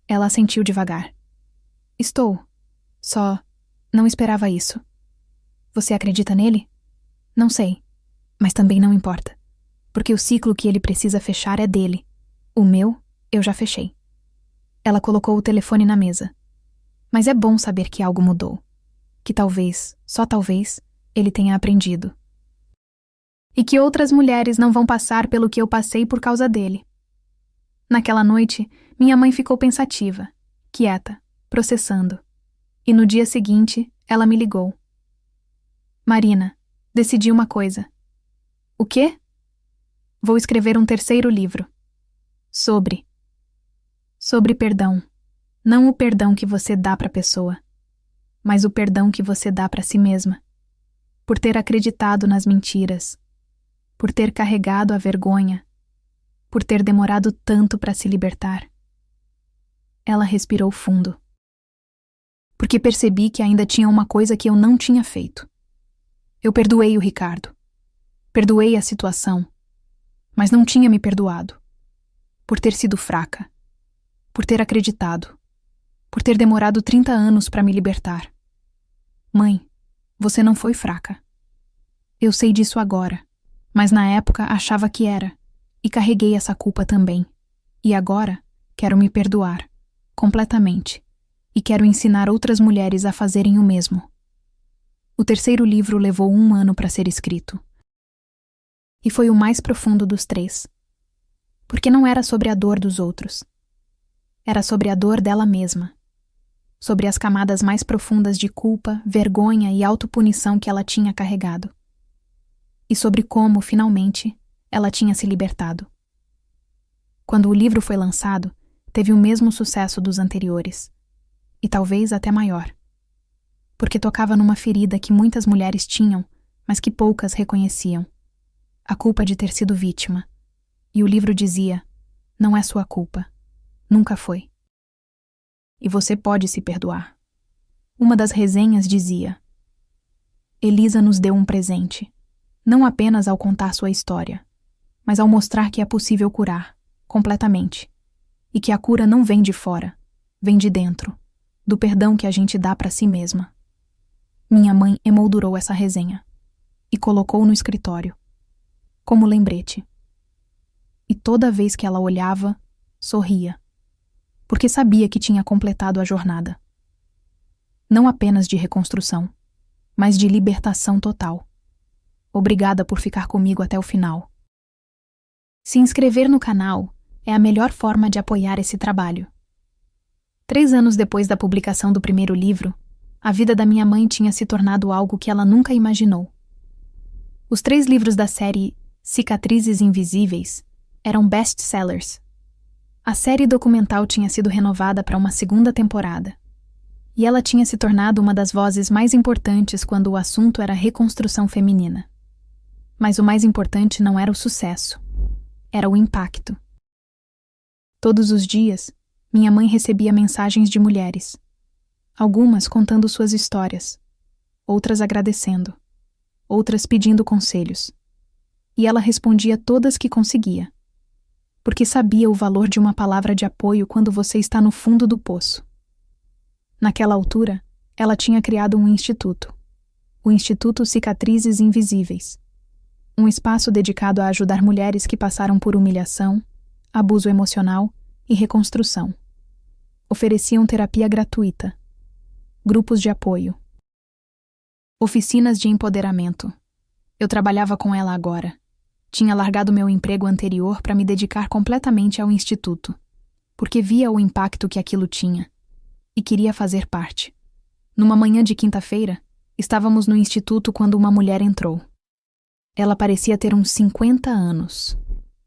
Ela assentiu devagar. Estou. Só não esperava isso. Você acredita nele? Não sei. Mas também não importa. Porque o ciclo que ele precisa fechar é dele. O meu, eu já fechei. Ela colocou o telefone na mesa. Mas é bom saber que algo mudou. Que talvez, só talvez, ele tenha aprendido. E que outras mulheres não vão passar pelo que eu passei por causa dele. Naquela noite, minha mãe ficou pensativa, quieta, processando. E no dia seguinte, ela me ligou. Marina, decidi uma coisa. O quê? Vou escrever um 3º livro. Sobre perdão. Não o perdão que você dá para a pessoa, mas o perdão que você dá para si mesma. Por ter acreditado nas mentiras. por ter carregado a vergonha, por ter demorado tanto para se libertar. Ela respirou fundo. Porque percebi que ainda tinha uma coisa que eu não tinha feito. Eu perdoei o Ricardo. Perdoei a situação, mas não tinha me perdoado. Por ter sido fraca. Por ter acreditado. Por ter demorado 30 anos para me libertar. Mãe, você não foi fraca. Eu sei disso agora, mas na época achava que era, e carreguei essa culpa também. E agora quero me perdoar, completamente, e quero ensinar outras mulheres a fazerem o mesmo. O terceiro livro levou 1 ano para ser escrito. E foi o mais profundo dos 3. Porque não era sobre a dor dos outros. Era sobre a dor dela mesma. Sobre as camadas mais profundas de culpa, vergonha e autopunição que ela tinha carregado. E sobre como, finalmente, ela tinha se libertado. Quando o livro foi lançado, teve o mesmo sucesso dos anteriores. E talvez até maior. Porque tocava numa ferida que muitas mulheres tinham, mas que poucas reconheciam. A culpa de ter sido vítima. E o livro dizia, não é sua culpa. Nunca foi. E você pode se perdoar. Uma das resenhas dizia, Elisa nos deu um presente, não apenas ao contar sua história, mas ao mostrar que é possível curar, completamente, e que a cura não vem de fora, vem de dentro, do perdão que a gente dá para si mesma. Minha mãe emoldurou essa resenha e colocou no escritório, como lembrete. E toda vez que ela olhava, sorria, porque sabia que tinha completado a jornada. Não apenas de reconstrução, mas de libertação total. Obrigada por ficar comigo até o final. Se inscrever no canal é a melhor forma de apoiar esse trabalho. 3 anos depois da publicação do primeiro livro, a vida da minha mãe tinha se tornado algo que ela nunca imaginou. Os 3 livros da série Cicatrizes Invisíveis eram best-sellers. A série documental tinha sido renovada para uma 2ª temporada. E ela tinha se tornado uma das vozes mais importantes quando o assunto era reconstrução feminina. Mas o mais importante não era o sucesso, era o impacto. Todos os dias, minha mãe recebia mensagens de mulheres, algumas contando suas histórias, outras agradecendo, outras pedindo conselhos. E ela respondia todas que conseguia, porque sabia o valor de uma palavra de apoio quando você está no fundo do poço. Naquela altura, ela tinha criado um instituto, o Instituto Cicatrizes Invisíveis, um espaço dedicado a ajudar mulheres que passaram por humilhação, abuso emocional e reconstrução. Ofereciam terapia gratuita, grupos de apoio, oficinas de empoderamento. Eu trabalhava com ela agora. Tinha largado meu emprego anterior para me dedicar completamente ao instituto, porque via o impacto que aquilo tinha e queria fazer parte. Numa manhã de quinta-feira, estávamos no instituto quando uma mulher entrou. Ela parecia ter uns 50 anos,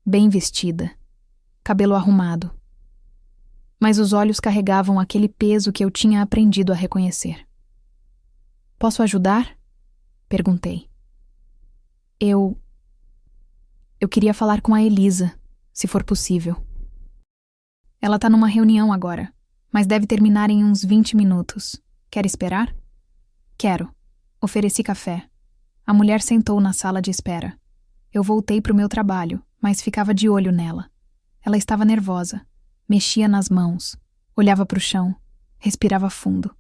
bem vestida, cabelo arrumado. Mas os olhos carregavam aquele peso que eu tinha aprendido a reconhecer. Posso ajudar? Perguntei. Eu queria falar com a Elisa, se for possível. Ela tá numa reunião agora, mas deve terminar em uns 20 minutos. Quer esperar? Quero. Ofereci café. A mulher sentou na sala de espera. Eu voltei pro meu trabalho, mas ficava de olho nela. Ela estava nervosa. Mexia nas mãos. Olhava pro chão. Respirava fundo.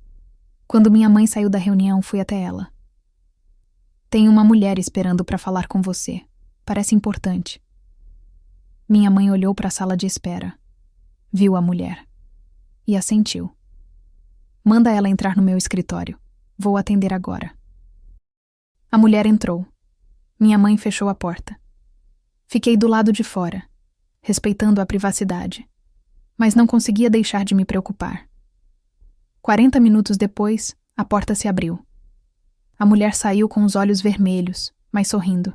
Quando minha mãe saiu da reunião, fui até ela. Tem uma mulher esperando para falar com você. Parece importante. Minha mãe olhou para a sala de espera. Viu a mulher. E assentiu. Manda ela entrar no meu escritório. Vou atender agora. A mulher entrou. Minha mãe fechou a porta. Fiquei do lado de fora, respeitando a privacidade, mas não conseguia deixar de me preocupar. 40 minutos depois, a porta se abriu. A mulher saiu com os olhos vermelhos, mas sorrindo.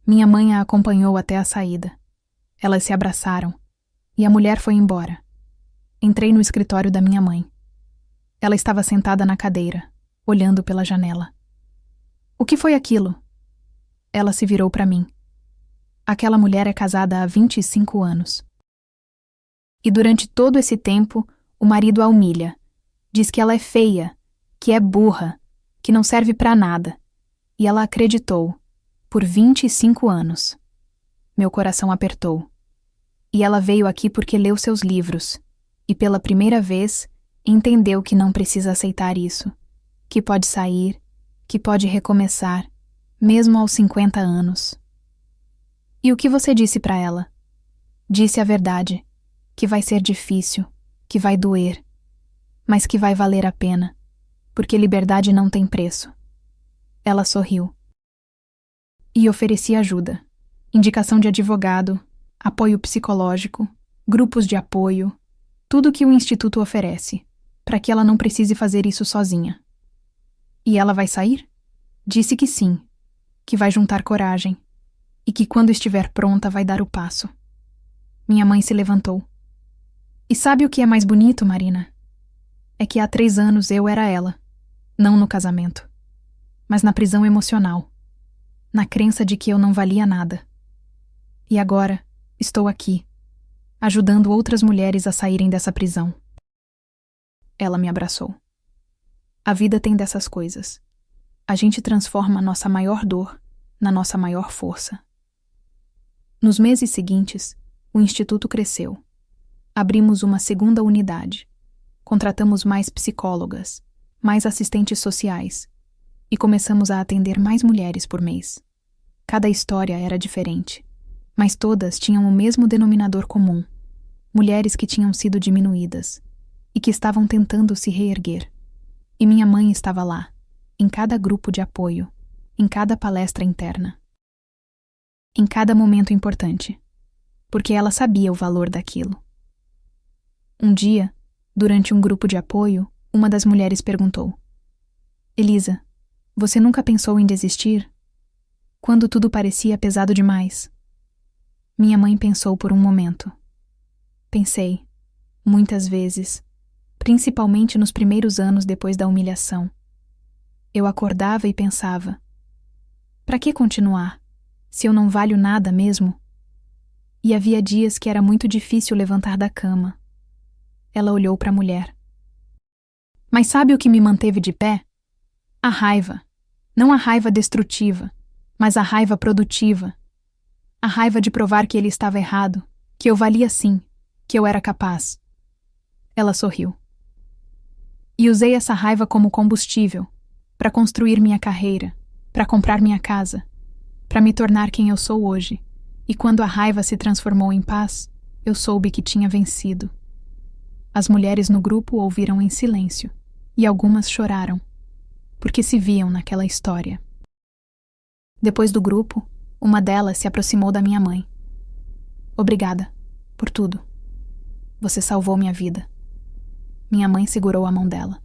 Minha mãe a acompanhou até a saída. Elas se abraçaram, e a mulher foi embora. Entrei no escritório da minha mãe. Ela estava sentada na cadeira, olhando pela janela. O que foi aquilo? Ela se virou para mim. Aquela mulher é casada há 25 anos. E durante todo esse tempo, o marido a humilha. Diz que ela é feia, que é burra, que não serve pra nada. E ela acreditou, por 25 anos. Meu coração apertou. E ela veio aqui porque leu seus livros. E pela primeira vez, entendeu que não precisa aceitar isso. Que pode sair, que pode recomeçar, mesmo aos 50 anos. E o que você disse pra ela? Disse a verdade, que vai ser difícil, que vai doer, mas que vai valer a pena, porque liberdade não tem preço. Ela sorriu. E ofereci ajuda, indicação de advogado, apoio psicológico, grupos de apoio, tudo que o Instituto oferece, para que ela não precise fazer isso sozinha. E ela vai sair? Disse que sim, que vai juntar coragem, e que quando estiver pronta vai dar o passo. Minha mãe se levantou. E sabe o que é mais bonito, Marina? É que há 3 anos eu era ela, não no casamento, mas na prisão emocional, na crença de que eu não valia nada. E agora, estou aqui, ajudando outras mulheres a saírem dessa prisão. Ela me abraçou. A vida tem dessas coisas. A gente transforma a nossa maior dor na nossa maior força. Nos meses seguintes, o Instituto cresceu. Abrimos uma segunda unidade. Contratamos mais psicólogas, mais assistentes sociais e começamos a atender mais mulheres por mês. Cada história era diferente, mas todas tinham o mesmo denominador comum: mulheres que tinham sido diminuídas e que estavam tentando se reerguer. E minha mãe estava lá, em cada grupo de apoio, em cada palestra interna, em cada momento importante, porque ela sabia o valor daquilo. Um dia, durante um grupo de apoio, uma das mulheres perguntou: Elisa, você nunca pensou em desistir? Quando tudo parecia pesado demais? Minha mãe pensou por um momento. Pensei, muitas vezes, principalmente nos primeiros anos depois da humilhação. Eu acordava e pensava: para que continuar, se eu não valho nada mesmo? E havia dias que era muito difícil levantar da cama. Ela olhou para a mulher. Mas sabe o que me manteve de pé? A raiva. Não a raiva destrutiva, mas a raiva produtiva. A raiva de provar que ele estava errado, que eu valia sim, que eu era capaz. Ela sorriu. E usei essa raiva como combustível, para construir minha carreira, para comprar minha casa, para me tornar quem eu sou hoje. E quando a raiva se transformou em paz, eu soube que tinha vencido. As mulheres no grupo ouviram em silêncio, e algumas choraram, porque se viam naquela história. Depois do grupo, uma delas se aproximou da minha mãe. Obrigada, por tudo. Você salvou minha vida. Minha mãe segurou a mão dela.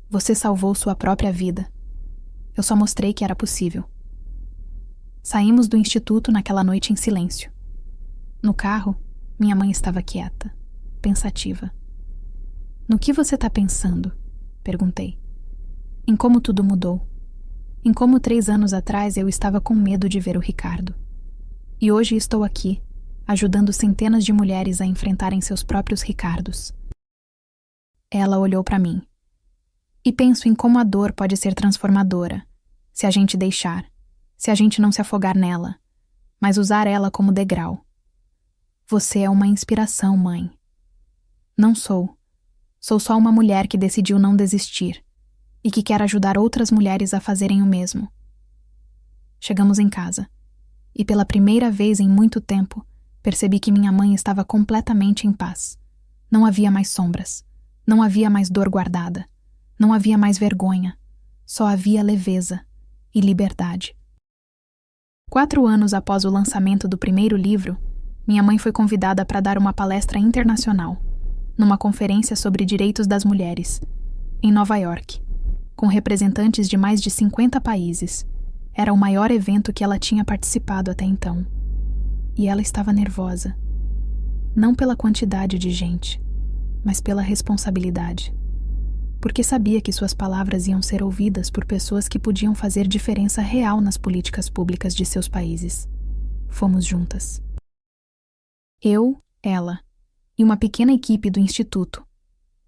Você salvou sua própria vida. Eu só mostrei que era possível. Saímos do instituto naquela noite em silêncio. No carro, minha mãe estava quieta, pensativa. No que você está pensando? Perguntei. Em como tudo mudou. Em como 3 anos atrás eu estava com medo de ver o Ricardo. E hoje estou aqui, ajudando centenas de mulheres a enfrentarem seus próprios Ricardos. Ela olhou para mim. E penso em como a dor pode ser transformadora, se a gente deixar, se a gente não se afogar nela, mas usar ela como degrau. Você é uma inspiração, mãe. Não sou. Sou só uma mulher que decidiu não desistir e que quer ajudar outras mulheres a fazerem o mesmo. Chegamos em casa e pela primeira vez em muito tempo percebi que minha mãe estava completamente em paz. Não havia mais sombras, não havia mais dor guardada, não havia mais vergonha, só havia leveza e liberdade. 4 anos após o lançamento do primeiro livro, minha mãe foi convidada para dar uma palestra internacional, numa conferência sobre direitos das mulheres, em Nova York, com representantes de mais de 50 países. Era o maior evento que ela tinha participado até então. E ela estava nervosa. Não pela quantidade de gente, mas pela responsabilidade. Porque sabia que suas palavras iam ser ouvidas por pessoas que podiam fazer diferença real nas políticas públicas de seus países. Fomos juntas. Eu, ela e uma pequena equipe do instituto.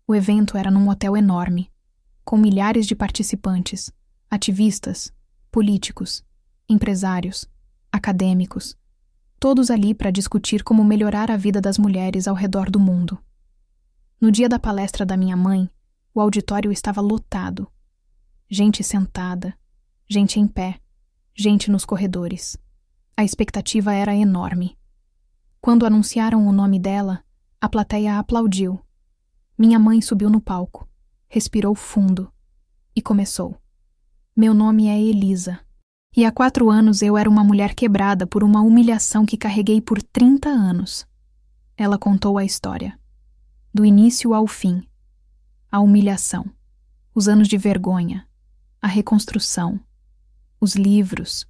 O evento era num hotel enorme, com milhares de participantes, ativistas, políticos, empresários, acadêmicos, todos ali para discutir como melhorar a vida das mulheres ao redor do mundo. No dia da palestra da minha mãe, o auditório estava lotado. Gente sentada, gente em pé, gente nos corredores. A expectativa era enorme. Quando anunciaram o nome dela, a plateia aplaudiu. Minha mãe subiu no palco, respirou fundo e começou. Meu nome é Elisa. E há 4 anos eu era uma mulher quebrada por uma humilhação que carreguei por 30 anos. Ela contou a história. Do início ao fim. A humilhação. Os anos de vergonha. A reconstrução. Os livros.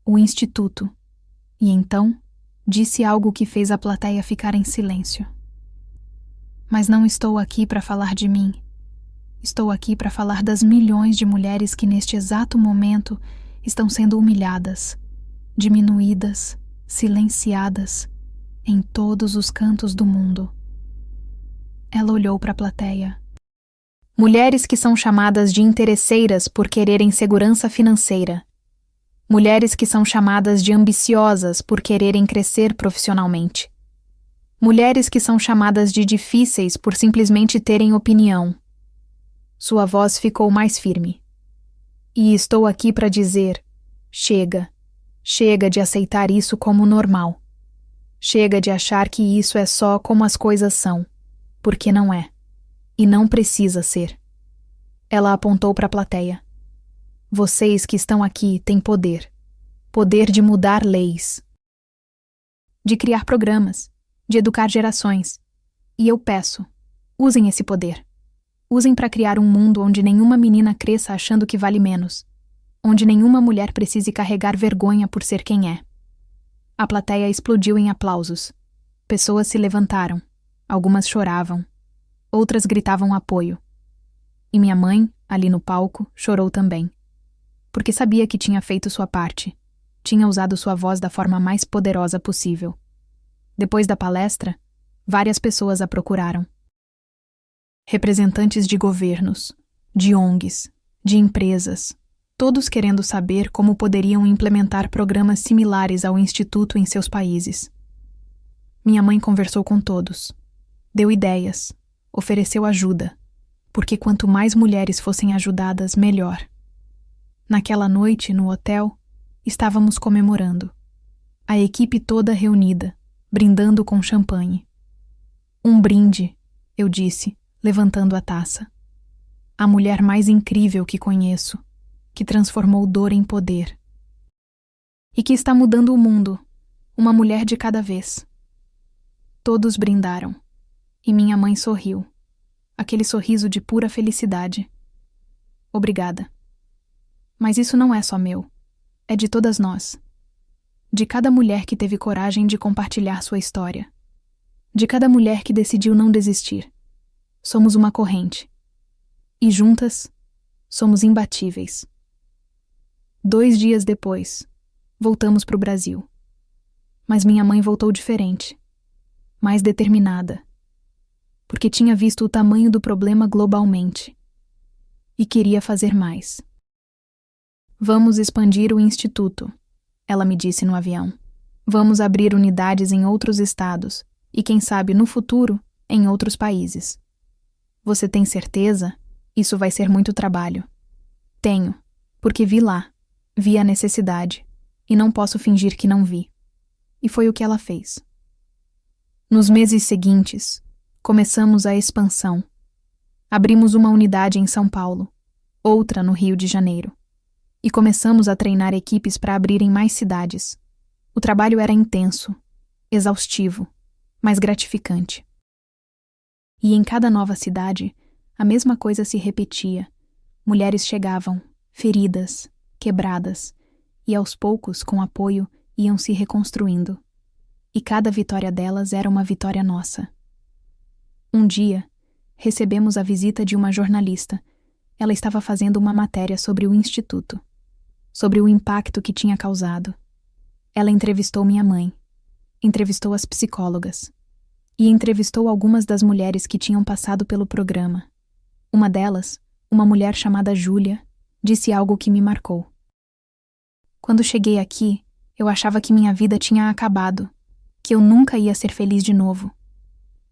O instituto. E então, disse algo que fez a plateia ficar em silêncio. Mas não estou aqui para falar de mim. Estou aqui para falar das milhões de mulheres que neste exato momento estão sendo humilhadas, diminuídas, silenciadas, em todos os cantos do mundo. Ela olhou para a plateia. Mulheres que são chamadas de interesseiras por quererem segurança financeira. Mulheres que são chamadas de ambiciosas por quererem crescer profissionalmente. Mulheres que são chamadas de difíceis por simplesmente terem opinião. Sua voz ficou mais firme. E estou aqui para dizer, chega. Chega de aceitar isso como normal. Chega de achar que isso é só como as coisas são, porque não é. E não precisa ser. Ela apontou para a plateia. Vocês que estão aqui têm poder. Poder de mudar leis. De criar programas. De educar gerações. E eu peço, usem esse poder. Usem para criar um mundo onde nenhuma menina cresça achando que vale menos. Onde nenhuma mulher precise carregar vergonha por ser quem é. A plateia explodiu em aplausos. Pessoas se levantaram. Algumas choravam. Outras gritavam apoio. E minha mãe, ali no palco, chorou também. Porque sabia que tinha feito sua parte. Tinha usado sua voz da forma mais poderosa possível. Depois da palestra, várias pessoas a procuraram. Representantes de governos, de ONGs, de empresas, todos querendo saber como poderiam implementar programas similares ao Instituto em seus países. Minha mãe conversou com todos, deu ideias, ofereceu ajuda, porque quanto mais mulheres fossem ajudadas, melhor. Naquela noite, no hotel, estávamos comemorando. A equipe toda reunida, brindando com champanhe. Um brinde, eu disse, levantando a taça. A mulher mais incrível que conheço, que transformou dor em poder. E que está mudando o mundo, uma mulher de cada vez. Todos brindaram, e minha mãe sorriu, aquele sorriso de pura felicidade. Obrigada. Mas isso não é só meu, é de todas nós. De cada mulher que teve coragem de compartilhar sua história. De cada mulher que decidiu não desistir. Somos uma corrente. E juntas, somos imbatíveis. 2 dias depois, voltamos para o Brasil. Mas minha mãe voltou diferente. Mais determinada. Porque tinha visto o tamanho do problema globalmente. E queria fazer mais. Vamos expandir o instituto, ela me disse no avião. Vamos abrir unidades em outros estados e, quem sabe, no futuro, em outros países. Você tem certeza? Isso vai ser muito trabalho. Tenho, porque vi lá, vi a necessidade, e não posso fingir que não vi. E foi o que ela fez. Nos meses seguintes, começamos a expansão. Abrimos uma unidade em São Paulo, outra no Rio de Janeiro. E começamos a treinar equipes para abrirem mais cidades. O trabalho era intenso, exaustivo, mas gratificante. E em cada nova cidade, a mesma coisa se repetia. Mulheres chegavam, feridas, quebradas, e aos poucos, com apoio, iam se reconstruindo. E cada vitória delas era uma vitória nossa. Um dia, recebemos a visita de uma jornalista. Ela estava fazendo uma matéria sobre o Instituto, sobre o impacto que tinha causado. Ela entrevistou minha mãe, entrevistou as psicólogas e entrevistou algumas das mulheres que tinham passado pelo programa. Uma delas, uma mulher chamada Júlia, disse algo que me marcou. Quando cheguei aqui, eu achava que minha vida tinha acabado, que eu nunca ia ser feliz de novo.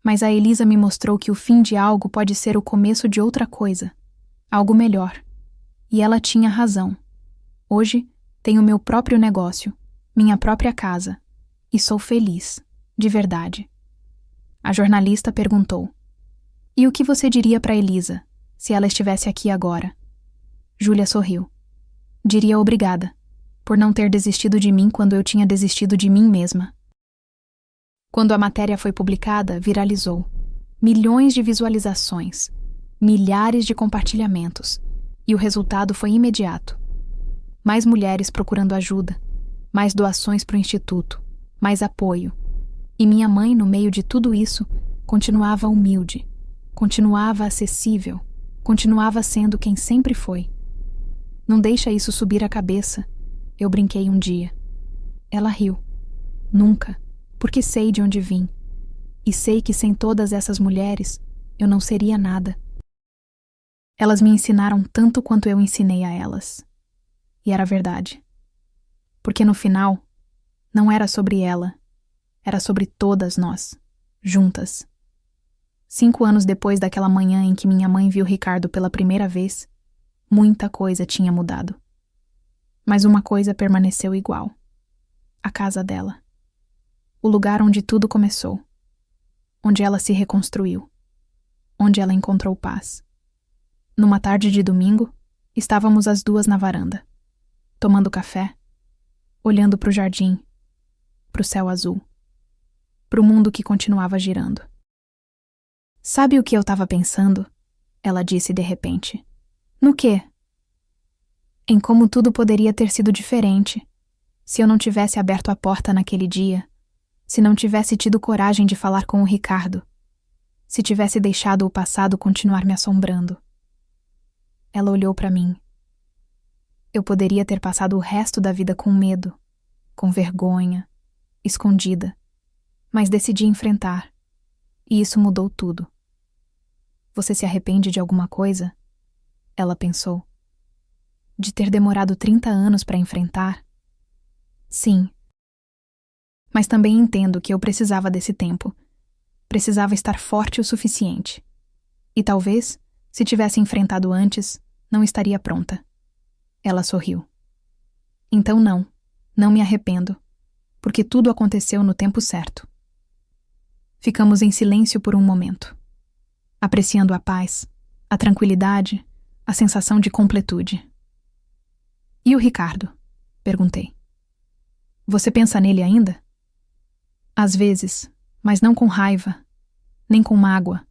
Mas a Elisa me mostrou que o fim de algo pode ser o começo de outra coisa, algo melhor. E ela tinha razão. Hoje, tenho meu próprio negócio, minha própria casa, e sou feliz, de verdade. A jornalista perguntou: "E o que você diria para Elisa, se ela estivesse aqui agora?" Júlia sorriu. "Diria obrigada, por não ter desistido de mim quando eu tinha desistido de mim mesma." Quando a matéria foi publicada, viralizou. Milhões de visualizações, milhares de compartilhamentos, e o resultado foi imediato. Mais mulheres procurando ajuda, mais doações para o instituto, mais apoio. E minha mãe, no meio de tudo isso, continuava humilde, continuava acessível, continuava sendo quem sempre foi. "Não deixa isso subir a cabeça", eu brinquei um dia. Ela riu. "Nunca, porque sei de onde vim. E sei que sem todas essas mulheres, eu não seria nada." Elas me ensinaram tanto quanto eu ensinei a elas. E era verdade. Porque no final, não era sobre ela, era sobre todas nós, juntas. 5 anos depois daquela manhã em que minha mãe viu Ricardo pela primeira vez, muita coisa tinha mudado. Mas uma coisa permaneceu igual: a casa dela. O lugar onde tudo começou, onde ela se reconstruiu, onde ela encontrou paz. Numa tarde de domingo, estávamos as duas na varanda, tomando café, olhando para o jardim, para o céu azul, para o mundo que continuava girando. "Sabe o que eu estava pensando?" ela disse de repente. "No quê?" "Em como tudo poderia ter sido diferente, se eu não tivesse aberto a porta naquele dia, se não tivesse tido coragem de falar com o Ricardo, se tivesse deixado o passado continuar me assombrando." Ela olhou para mim. Eu poderia ter passado o resto da vida com medo, com vergonha, escondida, mas decidi enfrentar, e isso mudou tudo. "Você se arrepende de alguma coisa?" ela pensou. "De ter demorado 30 anos para enfrentar?" "Sim. Mas também entendo que eu precisava desse tempo. Precisava estar forte o suficiente. E talvez, se tivesse enfrentado antes, não estaria pronta." Ela sorriu. "Então não me arrependo, porque tudo aconteceu no tempo certo." Ficamos em silêncio por um momento, apreciando a paz, a tranquilidade, a sensação de completude. "E o Ricardo?" perguntei. "Você pensa nele ainda?" "Às vezes, mas não com raiva, nem com mágoa,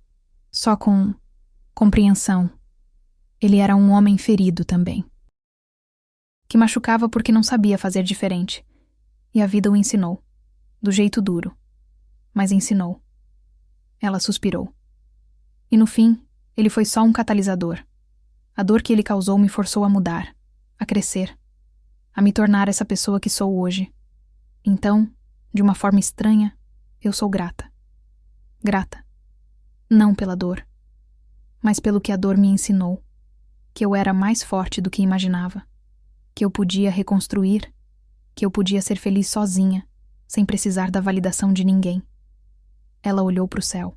só com compreensão. Ele era um homem ferido também, que machucava porque não sabia fazer diferente, e a vida o ensinou, do jeito duro, mas ensinou." Ela suspirou. "E no fim, ele foi só um catalisador. A dor que ele causou me forçou a mudar, a crescer, a me tornar essa pessoa que sou hoje. Então, de uma forma estranha, eu sou grata. Grata. Não pela dor, mas pelo que a dor me ensinou, que eu era mais forte do que imaginava, que eu podia reconstruir, que eu podia ser feliz sozinha, sem precisar da validação de ninguém." Ela olhou para o céu.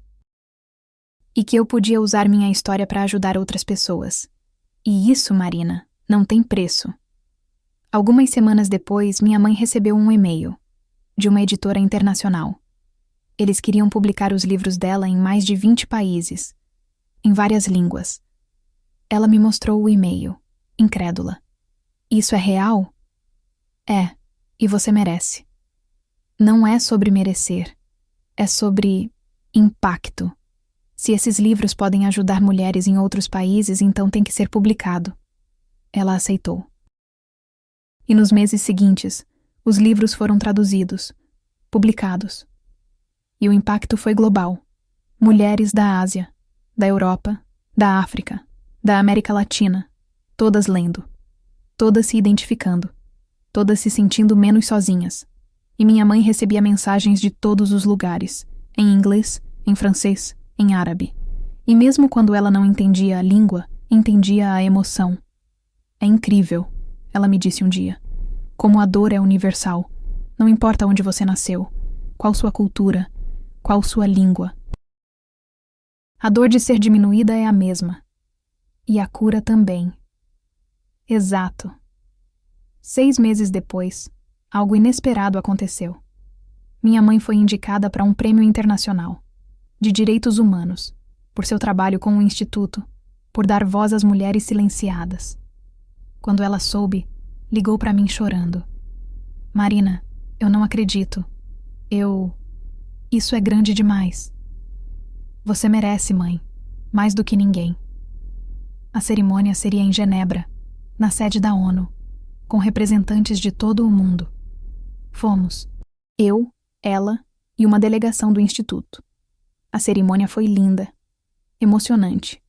"E que eu podia usar minha história para ajudar outras pessoas. E isso, Marina, não tem preço." Algumas semanas depois, minha mãe recebeu um e-mail de uma editora internacional. Eles queriam publicar os livros dela em mais de 20 países, em várias línguas. Ela me mostrou o e-mail, incrédula. "Isso é real?" "É, e você merece." Não é sobre merecer, é sobre impacto. Se esses livros podem ajudar mulheres em outros países, então tem que ser publicado. Ela aceitou. E nos meses seguintes, os livros foram traduzidos, publicados. E o impacto foi global. Mulheres da Ásia, da Europa, da África, da América Latina, todas lendo, todas se identificando, todas se sentindo menos sozinhas, E minha mãe recebia mensagens de todos os lugares, em inglês, em francês, em árabe. E mesmo quando ela não entendia a língua, entendia a emoção. É incrível, ela me disse um dia, como a dor é universal. Não importa onde você nasceu, qual sua cultura, qual sua língua. A dor de ser diminuída é a mesma. E a cura também. Exato. 6 meses depois, algo inesperado aconteceu. Minha mãe foi indicada para um prêmio internacional de direitos humanos, por seu trabalho com o Instituto, por dar voz às mulheres silenciadas. Quando ela soube, ligou para mim chorando. Marina, eu não acredito. Isso é grande demais. Você merece, mãe, mais do que ninguém. A cerimônia seria em Genebra, na sede da ONU, com representantes de todo o mundo. Fomos, eu, ela e uma delegação do Instituto. A cerimônia foi linda, emocionante.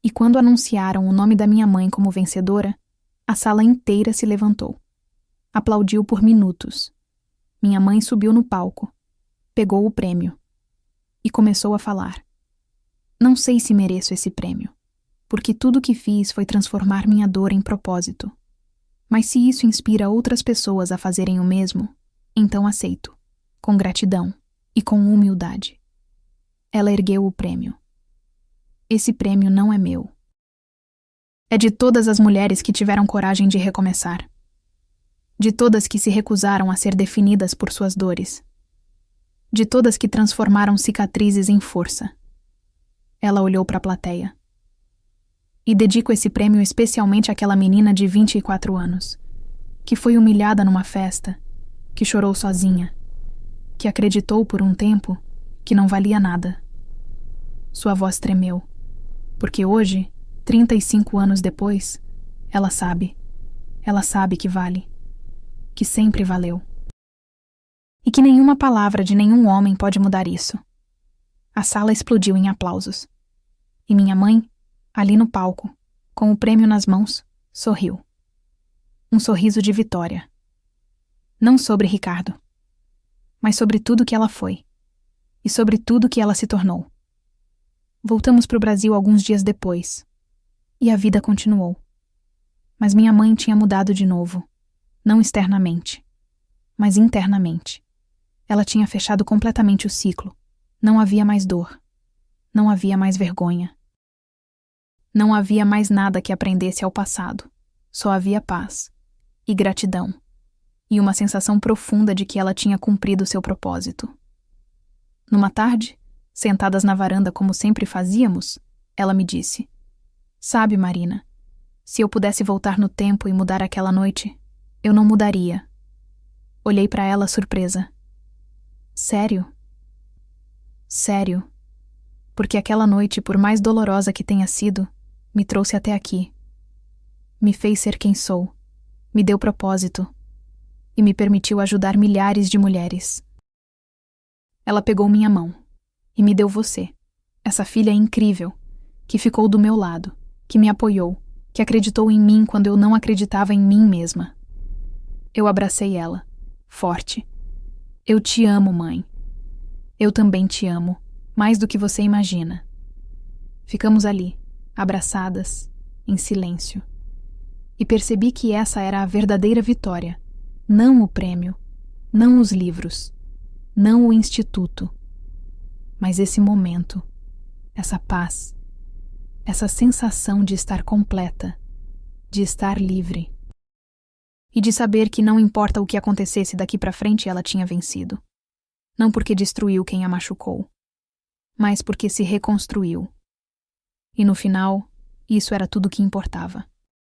E quando anunciaram o nome da minha mãe como vencedora, a sala inteira se levantou. Aplaudiu por minutos. Minha mãe subiu no palco, pegou o prêmio e começou a falar. Não sei se mereço esse prêmio, porque tudo que fiz foi transformar minha dor em propósito. Mas se isso inspira outras pessoas a fazerem o mesmo, então aceito, com gratidão e com humildade. Ela ergueu o prêmio. Esse prêmio não é meu. É de todas as mulheres que tiveram coragem de recomeçar. De todas que se recusaram a ser definidas por suas dores. De todas que transformaram cicatrizes em força. Ela olhou para a plateia. E dedico esse prêmio especialmente àquela menina de 24 anos, que foi humilhada numa festa, que chorou sozinha, que acreditou por um tempo que não valia nada. Sua voz tremeu, porque hoje, 35 anos depois, ela sabe que vale, que sempre valeu. E que nenhuma palavra de nenhum homem pode mudar isso. A sala explodiu em aplausos. E minha mãe, ali no palco, com o prêmio nas mãos, sorriu. Um sorriso de vitória. Não sobre Ricardo, mas sobre tudo que ela foi. E sobre tudo que ela se tornou. Voltamos para o Brasil alguns dias depois. E a vida continuou. Mas minha mãe tinha mudado de novo. Não externamente, mas internamente. Ela tinha fechado completamente o ciclo. Não havia mais dor. Não havia mais vergonha. Não havia mais nada que aprendesse ao passado. Só havia paz e gratidão. E uma sensação profunda de que ela tinha cumprido seu propósito. Numa tarde, sentadas na varanda como sempre fazíamos, ela me disse: Sabe, Marina, se eu pudesse voltar no tempo e mudar aquela noite, eu não mudaria. Olhei para ela surpresa. Sério? Sério. Porque aquela noite, por mais dolorosa que tenha sido, me trouxe até aqui. Me fez ser quem sou. Me deu propósito. E me permitiu ajudar milhares de mulheres. Ela pegou minha mão. E me deu você. Essa filha incrível, que ficou do meu lado, que me apoiou, que acreditou em mim quando eu não acreditava em mim mesma. Eu abracei ela, forte. Eu te amo, mãe. Eu também te amo, mais do que você imagina. Ficamos ali, abraçadas, em silêncio. E percebi que essa era a verdadeira vitória. Não o prêmio, não os livros, não o instituto. Mas esse momento, essa paz, essa sensação de estar completa, de estar livre. E de saber que não importa o que acontecesse daqui para frente, ela tinha vencido. Não porque destruiu quem a machucou, mas porque se reconstruiu. E no final, isso era tudo que importava.